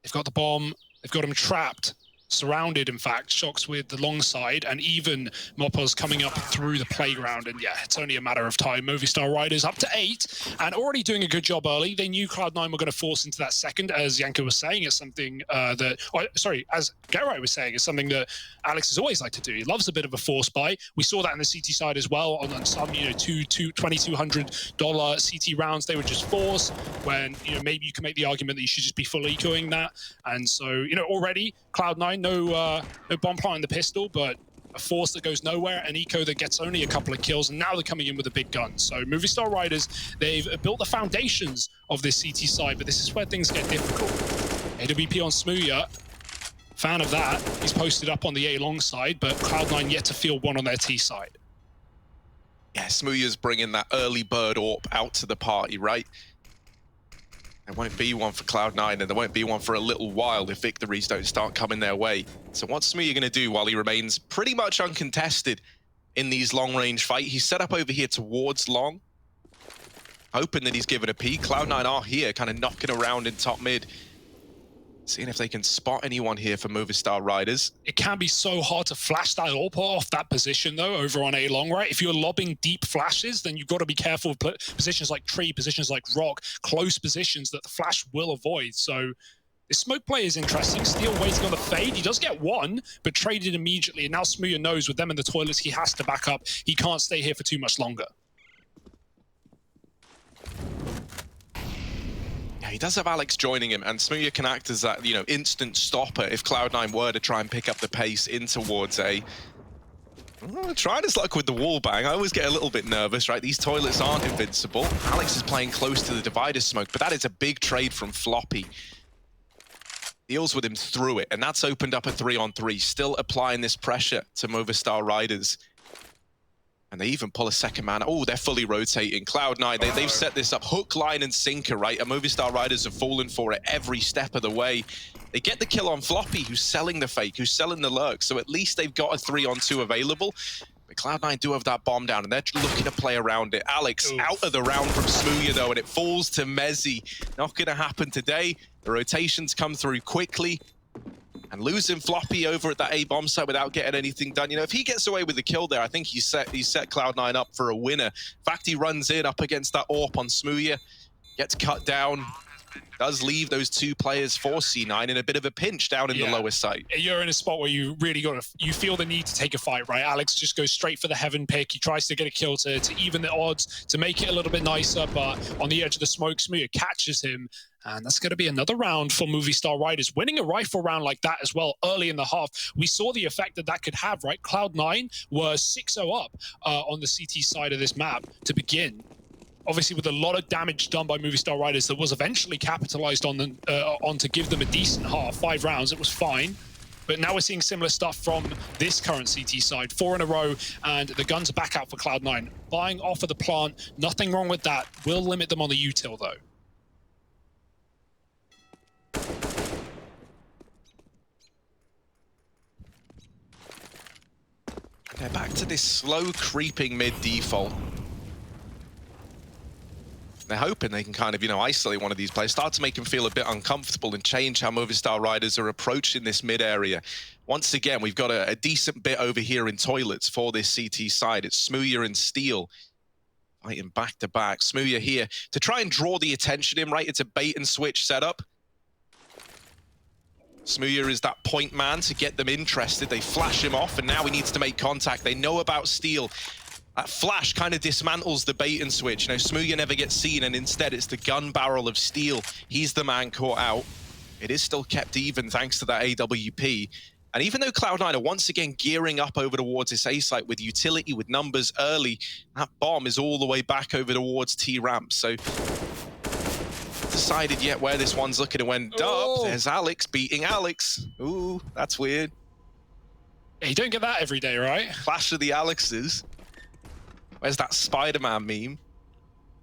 D: They've got the bomb. They've got him trapped. Surrounded, in fact, Shox with the long side, and even Mopos coming up through the playground. And yeah, it's only a matter of time. Movistar Riders up to 8 and already doing a good job early. They knew Cloud9 were going to force into that second, as Janko was saying, is something as Geralt was saying, is something that Alex has always liked to do. He loves a bit of a force buy. We saw that in the CT side as well on some, $2,200 CT rounds. They would just force when, maybe you can make the argument that you should just be full ecoing that. And so, already Cloud9, no bomb plant in the pistol, but a force that goes nowhere, an eco that gets only a couple of kills, and now they're coming in with a big gun. So Movistar Riders, they've built the foundations of this CT side, but this is where things get difficult. AWP on Smooya, fan of that. He's posted up on the A long side, but Cloud9 yet to field one on their T side.
E: Yeah, Smooya's bringing that early bird AWP out to the party, right? There won't be one for Cloud9, and there won't be one for a little while if victories don't start coming their way. So what's Smooya going to do while he remains pretty much uncontested in these long-range fights? He's set up over here towards long, hoping that he's given a peek. Cloud9 are here, kind of knocking around in top mid, seeing if they can spot anyone here for Movistar Riders.
D: It can be so hard to flash that AWP off that position, though, over on A long, right? If you're lobbing deep flashes, then you've got to be careful of positions like tree, positions like rock, close positions that the flash will avoid. So this smoke play is interesting. Steel waiting on the fade. He does get one, but traded immediately. And now Smooya knows with them in the toilets, he has to back up. He can't stay here for too much longer.
E: He does have Alex joining him, and Smooya can act as that, you know, instant stopper if Cloud9 were to try and pick up the pace in towards A. Tried his luck with the wall bang. I always get a little bit nervous, right? These toilets aren't invincible. Alex is playing close to the divider smoke, but that is a big trade from Floppy. Deals with him through it, and that's opened up a 3-on-3, still applying this pressure to Movistar Riders. And they even pull a second man. Oh, they're fully rotating. Cloud9, they've set this up hook, line, and sinker, right? And Movistar Riders have fallen for it every step of the way. They get the kill on Floppy, who's selling the fake, who's selling the lurk. So at least they've got a 3-on-2 available. But Cloud9 do have that bomb down, and they're looking to play around it. Alex out of the round from Smooya, though, and it falls to Mezzi. Not going to happen today. The rotations come through quickly. And losing Floppy over at that A bomb site without getting anything done. You know, if he gets away with the kill there, I think he's set Cloud9 up for a winner. In fact, he runs in up against that AWP on Smooya, gets cut down, does leave those two players for C9 in a bit of a pinch down in the lower site.
D: You're in a spot where you really you feel the need to take a fight, right? Alex just goes straight for the heaven pick. He tries to get a kill to even the odds, to make it a little bit nicer, but on the edge of the smoke, Smooya catches him. And that's going to be another round for Movistar Riders. Winning a rifle round like that as well early in the half, we saw the effect that could have, right? Cloud9 were 6-0 up on the CT side of this map to begin. Obviously, with a lot of damage done by Movistar Riders that was eventually capitalized on to give them a decent half. 5 rounds, it was fine. But now we're seeing similar stuff from this current CT side. 4 in a row, and the guns are back out for Cloud9. Buying off of the plant, nothing wrong with that. Will limit them on the util, though.
E: They're back to this slow creeping mid default. They're hoping they can kind of, you know, isolate one of these players, start to make them feel a bit uncomfortable and change how Movistar Riders are approaching this mid area. Once again, we've got a decent bit over here in toilets for this CT side. It's Smooya and Steel fighting back to back. Smooya here to try and draw the attention in, right? It's a bait and switch setup. Smooya is that point man to get them interested. They flash him off, and now he needs to make contact. They know about Steel. That flash kind of dismantles the bait and switch. You know, Smooya never gets seen, and instead it's the gun barrel of Steel. He's the man caught out. It is still kept even thanks to that AWP. And even though Cloud9 are once again gearing up over towards this A site with utility, with numbers early, that bomb is all the way back over towards T-ramp. So decided yet where this one's looking to end up. There's Alex beating Alex. Ooh, that's weird.
D: Yeah, you don't get that every day, right?
E: Clash of the Alexes. Where's that Spider-Man meme?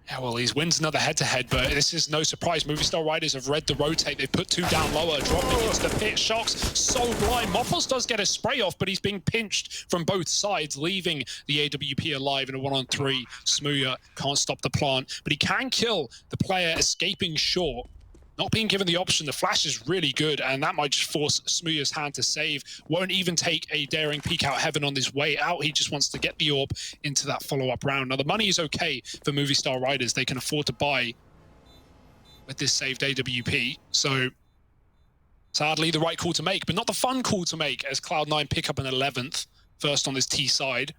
D: Yeah, well, he wins another head-to-head, but this is no surprise. Movistar Riders have read the rotate. They've put 2 down lower, dropping into the pit. Shocks so blind. Moppos does get a spray off, but he's being pinched from both sides, leaving the AWP alive in a 1-on-3. Smooya can't stop the plant, but he can kill the player escaping short. Not being given the option, the flash is really good, and that might just force Smooya's hand to save. Won't even take a daring peek out heaven on his way out. He just wants to get the AWP into that follow-up round. Now, the money is okay for Movistar Riders. They can afford to buy with this saved AWP. So, sadly, the right call to make, but not the fun call to make, as Cloud9 pick up an 11th, first on this T side.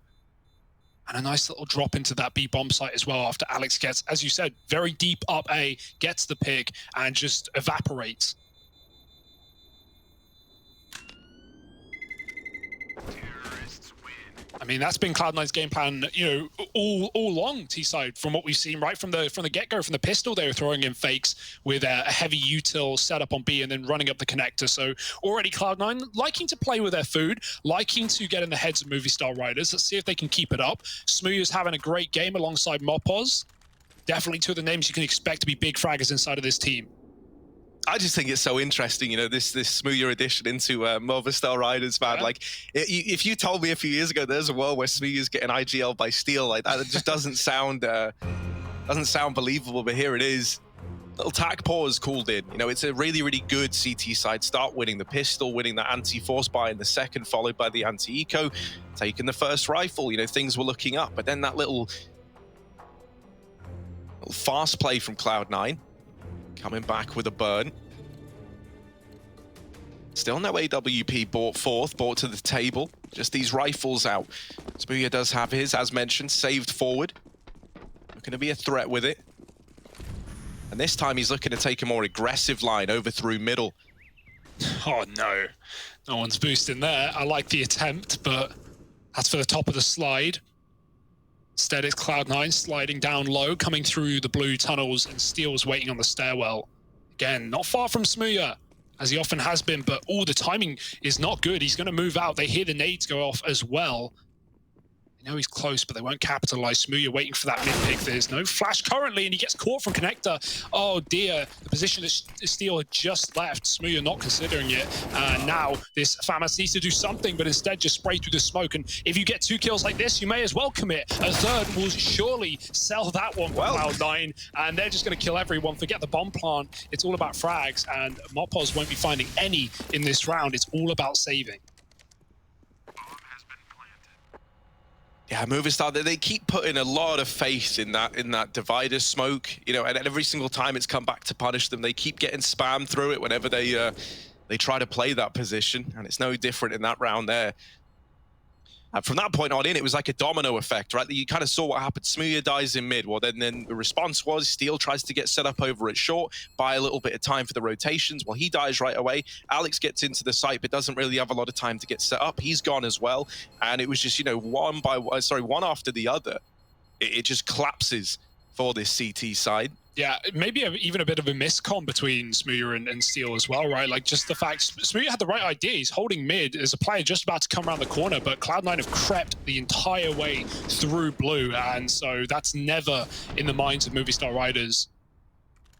D: And a nice little drop into that B bomb site as well after Alex gets, as you said, very deep up A, gets the pick, and just evaporates. mean, that's been Cloud9's game plan, you know, all along, T-side, from what we've seen right from the get-go, from the pistol. They were throwing in fakes with a heavy util setup on B and then running up the connector. So already Cloud9 liking to play with their food, liking to get in the heads of Movistar Riders. Let's see if they can keep it up. Smooya's having a great game alongside Mopoz. Definitely two of the names you can expect to be big fraggers inside of this team.
E: I just think it's so interesting, you know, this Smooya addition into Movistar Riders, man.
D: Yeah.
E: Like, if you told me a few years ago there's a world where Smooya's getting IGL by Steel, like that, it just doesn't sound believable. But here it is. Little tack pause called in. You know, it's a really, really good CT side start, winning the pistol, winning that anti-force buy in the second, followed by the anti-eco, taking the first rifle. You know, things were looking up, but then that little fast play from Cloud9. Coming back with a burn. Still no AWP bought to the table. Just these rifles out. Smooya does have his, as mentioned, saved forward. Looking to be a threat with it. And this time he's looking to take a more aggressive line over through middle.
D: Oh no, no one's boosting there. I like the attempt, but that's for the top of the slide. Instead, it's Cloud9 sliding down low, coming through the blue tunnels, and Steel's waiting on the stairwell. Again, not far from Smooya, as he often has been, but all the timing is not good. He's going to move out. They hear the nades go off as well. They know he's close, but they won't capitalize. Smooya waiting for that mid-pick. There's no flash currently, and he gets caught from connector. Oh dear, the position that Steel had just left, Smooya not considering it. Now this FAMAS needs to do something, but instead just spray through the smoke. And if you get 2 kills like this, you may as well commit. A third will surely sell that one for Cloud9, and they're just going to kill everyone. Forget the bomb plant. It's all about frags, and Mopoz won't be finding any in this round. It's all about saving.
E: Yeah, Movistar, they keep putting a lot of faith in that divider smoke, you know, and every single time it's come back to punish them, they keep getting spammed through it whenever they try to play that position, and it's no different in that round there. And from that point on in, it was like a domino effect, right? You kind of saw what happened. Smooya dies in mid. Well, then the response was Steel tries to get set up over at short, buy a little bit of time for the rotations. Well, he dies right away. Alex gets into the site, but doesn't really have a lot of time to get set up. He's gone as well. And it was just, you know, one after the other. It just collapses for this CT side.
D: Yeah, maybe even a bit of a miscom between Smooya and Steel as well, right? Like, just the fact Smooya had the right idea. He's holding mid as a player just about to come around the corner, but Cloud9 have crept the entire way through blue, and so that's never in the minds of Movistar Riders.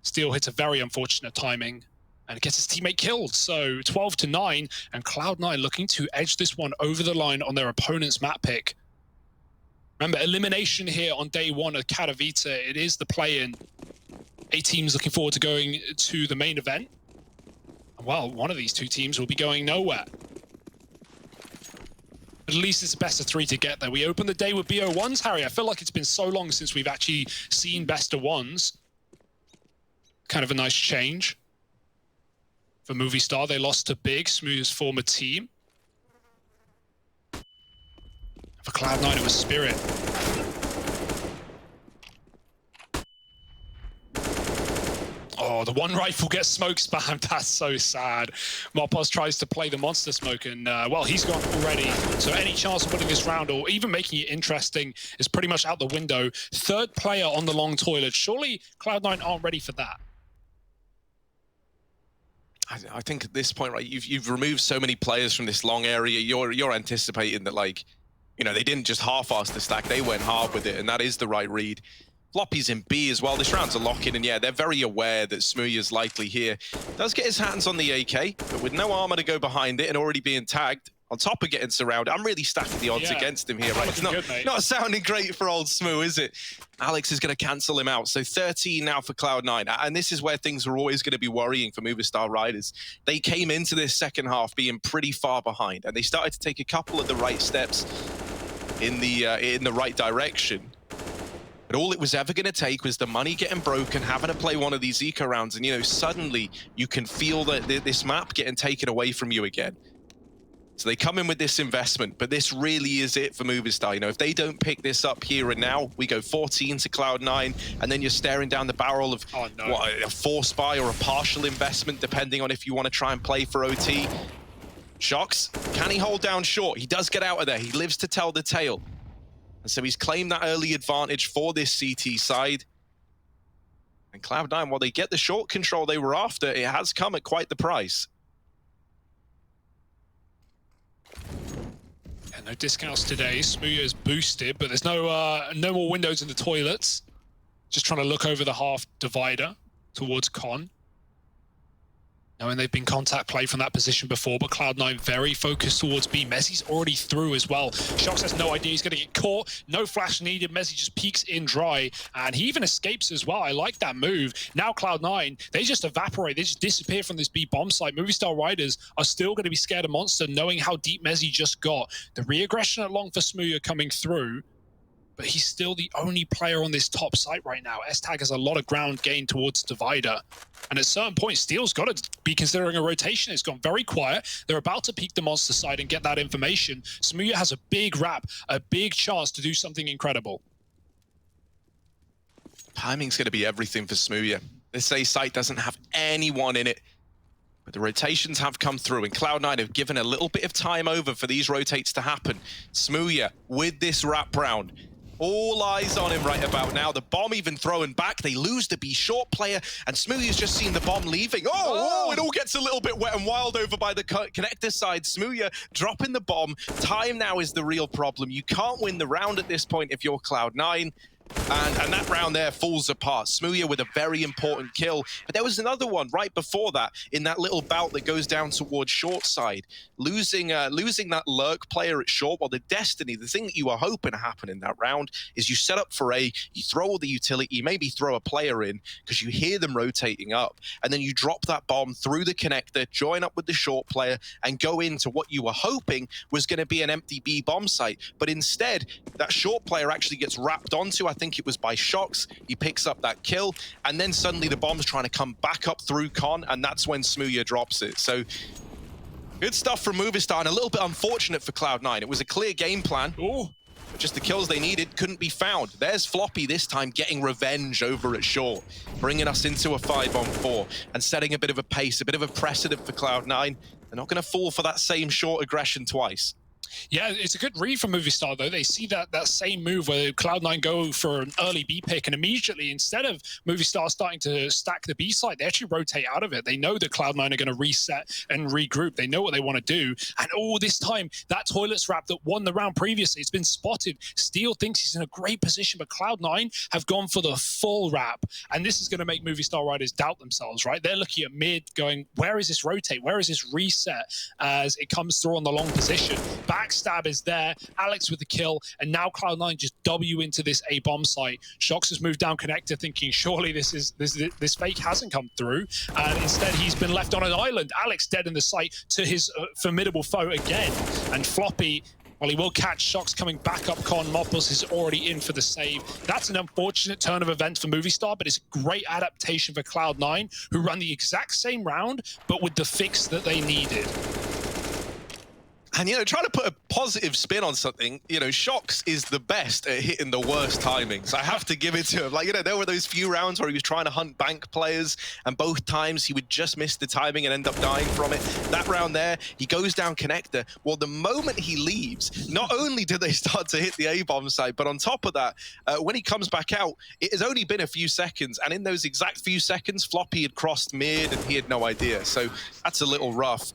D: Steel hits a very unfortunate timing and gets his teammate killed. So 12-9, and Cloud9 looking to edge this one over the line on their opponent's map pick. Remember, elimination here on day one of Katowice. It is the play-in. 8 teams looking forward to going to the main event. Well, one of these 2 teams will be going nowhere. At least it's a best of 3 to get there. We open the day with BO1s, Harry. I feel like it's been so long since we've actually seen best of 1s. Kind of a nice change. For Movistar, they lost to Big, Smooth's former team. For Cloud9, it was Spirit. Oh, the one rifle gets smoke spammed. That's so sad. Mopoz tries to play the monster smoke, and well, he's gone already. So any chance of winning this round or even making it interesting is pretty much out the window. 3rd player on the long toilet. Surely Cloud9 aren't ready for that.
E: I think at this point, right, you've removed so many players from this long area. You're anticipating that, like, you know, they didn't just half-ass the stack. They went hard with it, and that is the right read. Floppy's in B as well. This round's a lock-in, and yeah, they're very aware that Smooya's likely here. Does get his hands on the AK, but with no armor to go behind it and already being tagged, on top of getting surrounded, I'm really stacking the odds against him here, right? It's not sounding great for old Smoo, is it? Alex is going to cancel him out. So 13 now for Cloud9. And this is where things are always going to be worrying for Movistar Riders. They came into this second half being pretty far behind, and they started to take a couple of the right steps in the right direction. But all it was ever going to take was the money getting broken, having to play one of these eco rounds, and, you know, suddenly you can feel that this map getting taken away from you again. So they come in with this investment, but this really is it for Movistar. You know, if they don't pick this up here and now, we go 14 to Cloud9, and then you're staring down the barrel of what, a force buy or a partial investment, depending on if you want to try and play for OT. Shocks, can he hold down short? He does get out of there. He lives to tell the tale. And so he's claimed that early advantage for this CT side. And Cloud9, while they get the short control they were after, it has come at quite the price.
D: And no discounts today. Smooya is boosted, but there's no more windows in the toilets. Just trying to look over the half divider towards Con. Knowing they've been contact play from that position before, but Cloud9 very focused towards B. Mezzi's already through as well. Shocks has no idea he's going to get caught. No flash needed. Mezzi just peeks in dry, and he even escapes as well. I like that move. Now Cloud9, they just evaporate. They just disappear from this B bomb site. Movistar Riders are still going to be scared of Monster, knowing how deep Mezzi just got. The re-aggression at long for Smooya coming through, but he's still the only player on this top site right now. S-Tag has a lot of ground gain towards Divider. And at certain points, Steel's got to be considering a rotation. It's gone very quiet. They're about to peek the Monster side and get that information. Smooya has a big wrap, a big chance to do something incredible.
E: Timing's going to be everything for Smooya. This A site doesn't have anyone in it. But the rotations have come through, and Cloud9 have given a little bit of time over for these rotates to happen. Smooya with this wrap round. All eyes on him right about now. The bomb even thrown back. They lose the B short player, and Smooya's just seen the bomb leaving. Oh, it all gets a little bit wet and wild over by the connector side. Smooya dropping the bomb. Time now is the real problem. You can't win the round at this point if you're Cloud9. And that round there falls apart. Smooya with a very important kill. But there was another one right before that in that little bout that goes down towards short side. Losing that lurk player at short, well, the destiny, the thing that you were hoping to happen in that round is you set up for A, you throw all the utility, you maybe throw a player in because you hear them rotating up, and then you drop that bomb through the connector, join up with the short player, and go into what you were hoping was going to be an empty B bomb site. But instead, that short player actually gets wrapped onto, I think it was by Shocks. He picks up that kill, and then suddenly the bomb's trying to come back up through Con, and that's when Smooya drops it. So good stuff from Movistar, and a little bit unfortunate for Cloud9. It was a clear game plan.
D: Ooh.
E: But just the kills they needed couldn't be found. There's Floppy this time getting revenge over at short, bringing us into a 5-on-4 and setting a bit of a pace, a bit of a precedent for Cloud9. They're not going to fall for that same short aggression twice.
D: Yeah, it's a good read from Movistar, though. They see that same move where Cloud9 go for an early B pick, and immediately, instead of Movistar starting to stack the B side, they actually rotate out of it. They know that Cloud9 are going to reset and regroup. They know what they want to do. And this time, that Toilets wrap that won the round previously, it's been spotted. Steel thinks he's in a great position, but Cloud9 have gone for the full wrap. And this is going to make Movistar Riders doubt themselves, right? They're looking at mid going, where is this rotate? Where is this reset as it comes through on the long position? Backstab is there, Alex with the kill, and now Cloud9 just W into this A bomb site. Shocks has moved down connector thinking surely this fake hasn't come through, and instead he's been left on an island. Alex dead in the site to his formidable foe again, and Floppy, well, he will catch Shocks coming back up Con. Moppos is already in for the save. That's an unfortunate turn of events for Movistar, but it's a great adaptation for Cloud9, who run the exact same round, but with the fix that they needed.
E: And, you know, trying to put a positive spin on something, you know, Shocks is the best at hitting the worst timings. I have to give it to him. Like, you know, there were those few rounds where he was trying to hunt bank players, and both times he would just miss the timing and end up dying from it. That round there, he goes down connector. Well, the moment he leaves, not only do they start to hit the A-bomb site, but on top of that, when he comes back out, it has only been a few seconds. And in those exact few seconds, Floppy had crossed mid and he had no idea. So that's a little rough.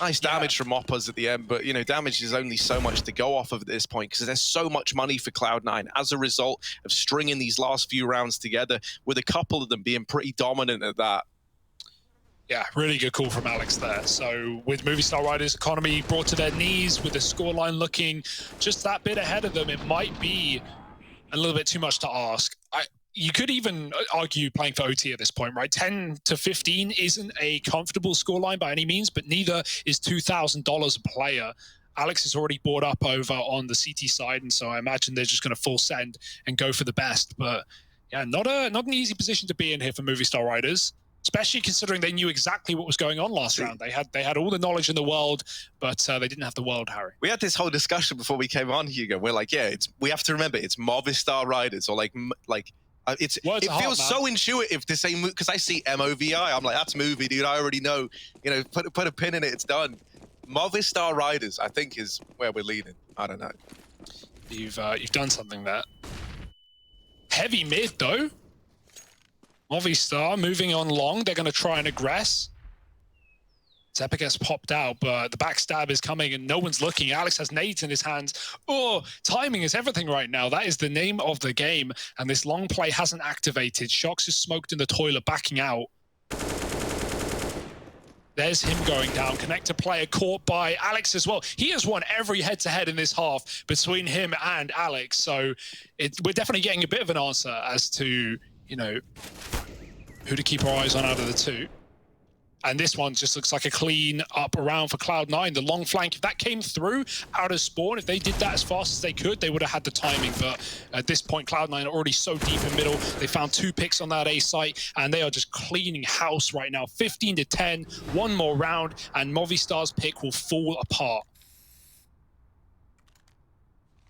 E: Nice damage from Moppos at the end, but, you know, damage is only so much to go off of at this point because there's so much money for Cloud9 as a result of stringing these last few rounds together, with a couple of them being pretty dominant at that.
D: Yeah, really good call from Alex there. So with Movistar Riders' economy brought to their knees, with the scoreline looking just that bit ahead of them, it might be a little bit too much to ask. You could even argue playing for OT at this point, right? 10 to 15 isn't a comfortable scoreline by any means, but neither is $2,000 a player. Alex is already bought up over on the CT side, and so I imagine they're just going to full send and go for the best. But yeah, not an easy position to be in here for Movistar Riders, especially considering they knew exactly what was going on last round. They had all the knowledge in the world, but they didn't have the world, Harry.
E: We had this whole discussion before we came on, Hugo. We're like, yeah, we have to remember it's Movistar Riders, or like. It feels so intuitive to say, because I see MOVI, I'm like, that's movie, dude. I already know. You know, put a pin in it, it's done. Movistar Riders, I think, is where we're leading. I don't know.
D: You've done something there. Heavy mid though. Movistar moving on long. They're going to try and aggress. Zepa gets popped out, but the backstab is coming and no one's looking. Alex has nades in his hands. Oh, timing is everything right now. That is the name of the game. And this long play hasn't activated. Shox is smoked in the toilet, backing out. There's him going down. Connector player caught by Alex as well. He has won every head-to-head in this half between him and Alex. So we're definitely getting a bit of an answer as to, you know, who to keep our eyes on out of the two. And this one just looks like a clean up around for Cloud9. The long flank, if that came through out of spawn, if they did that as fast as they could, they would have had the timing. But at this point, Cloud9 are already so deep in middle. They found 2 picks on that A site, and they are just cleaning house right now. 15-10, one more round, and Movistar's pick will fall apart.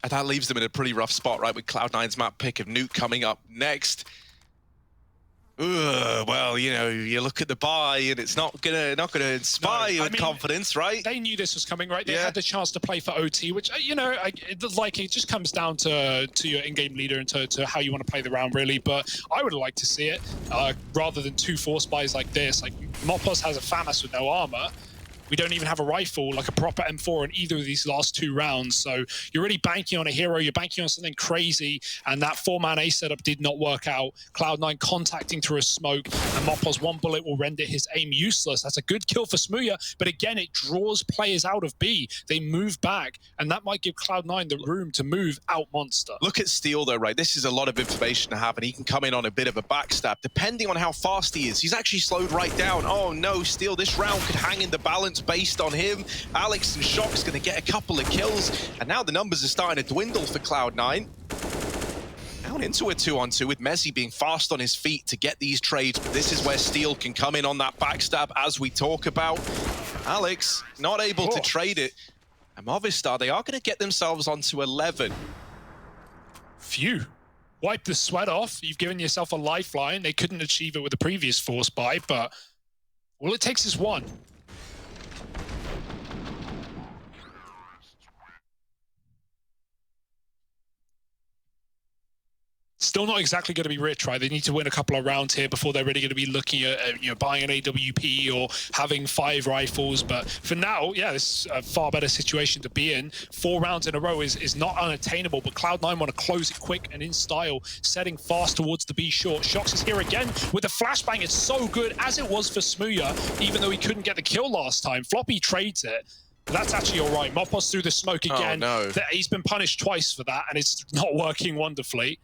E: And that leaves them in a pretty rough spot, right? With Cloud9's map pick of Nuke coming up next. Well, you know, you look at the buy and it's not gonna inspire you with confidence, right?
D: They knew this was coming, right? They had the chance to play for OT, which, you know, it just comes down to your in-game leader and to how you want to play the round, really. But I would have liked to see it rather than 2 force buys like this. Like, Movistar has a FAMAS with no armor. We don't even have a rifle, like a proper M4 in either of these last 2 rounds. So you're really banking on a hero, you're banking on something crazy, and that 4-man A setup did not work out. Cloud9 contacting through a smoke, and Mopo's 1 bullet will render his aim useless. That's a good kill for Smooya, but again, it draws players out of B. They move back, and that might give Cloud9 the room to move out Monster.
E: Look at Steel though, right? This is a lot of information to have, and he can come in on a bit of a backstab. Depending on how fast he is, he's actually slowed right down. Oh no, Steel, this round could hang in the balance based on him. Alex and Shock's going to get a couple of kills, and now the numbers are starting to dwindle for Cloud9. Down into a 2-on-2 with Messi being fast on his feet to get these trades, but this is where Steel can come in on that backstab as we talk about. Alex not able to trade it. And Movistar, they are going to get themselves onto 11.
D: Phew. Wipe the sweat off. You've given yourself a lifeline. They couldn't achieve it with the previous force buy, but all it takes is 1. Still not exactly going to be rich, right? They need to win a couple of rounds here before they're really going to be looking at, you know, buying an AWP or having 5 rifles. But for now, yeah, this is a far better situation to be in. 4 rounds in a row is not unattainable, but Cloud9 want to close it quick and in style, setting fast towards the B short. Shox is here again with the flashbang. It's so good, as it was for Smooya, even though he couldn't get the kill last time. Floppy trades it. That's actually all right. Mopos through the smoke again.
E: Oh, no.
D: He's been punished twice for that, and it's not working wonderfully.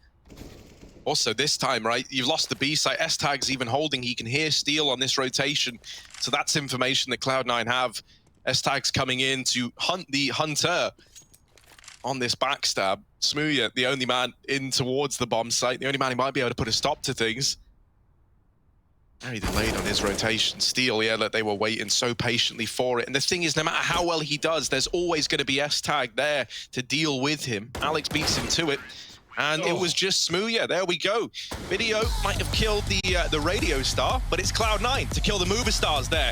E: Also, this time, right, you've lost the B site. S-Tag's even holding. He can hear Steel on this rotation. So that's information that Cloud9 have. S-Tag's coming in to hunt the hunter on this backstab. Smooya, the only man in towards the bomb site, the only man who might be able to put a stop to things. Very delayed on his rotation. Steel, yeah, look, they were waiting so patiently for it. And the thing is, no matter how well he does, there's always going to be S-Tag there to deal with him. Alex beats him to it. And it was just Smooya. There we go. Video might have killed the radio star, but it's Cloud9 to kill the Movistars there.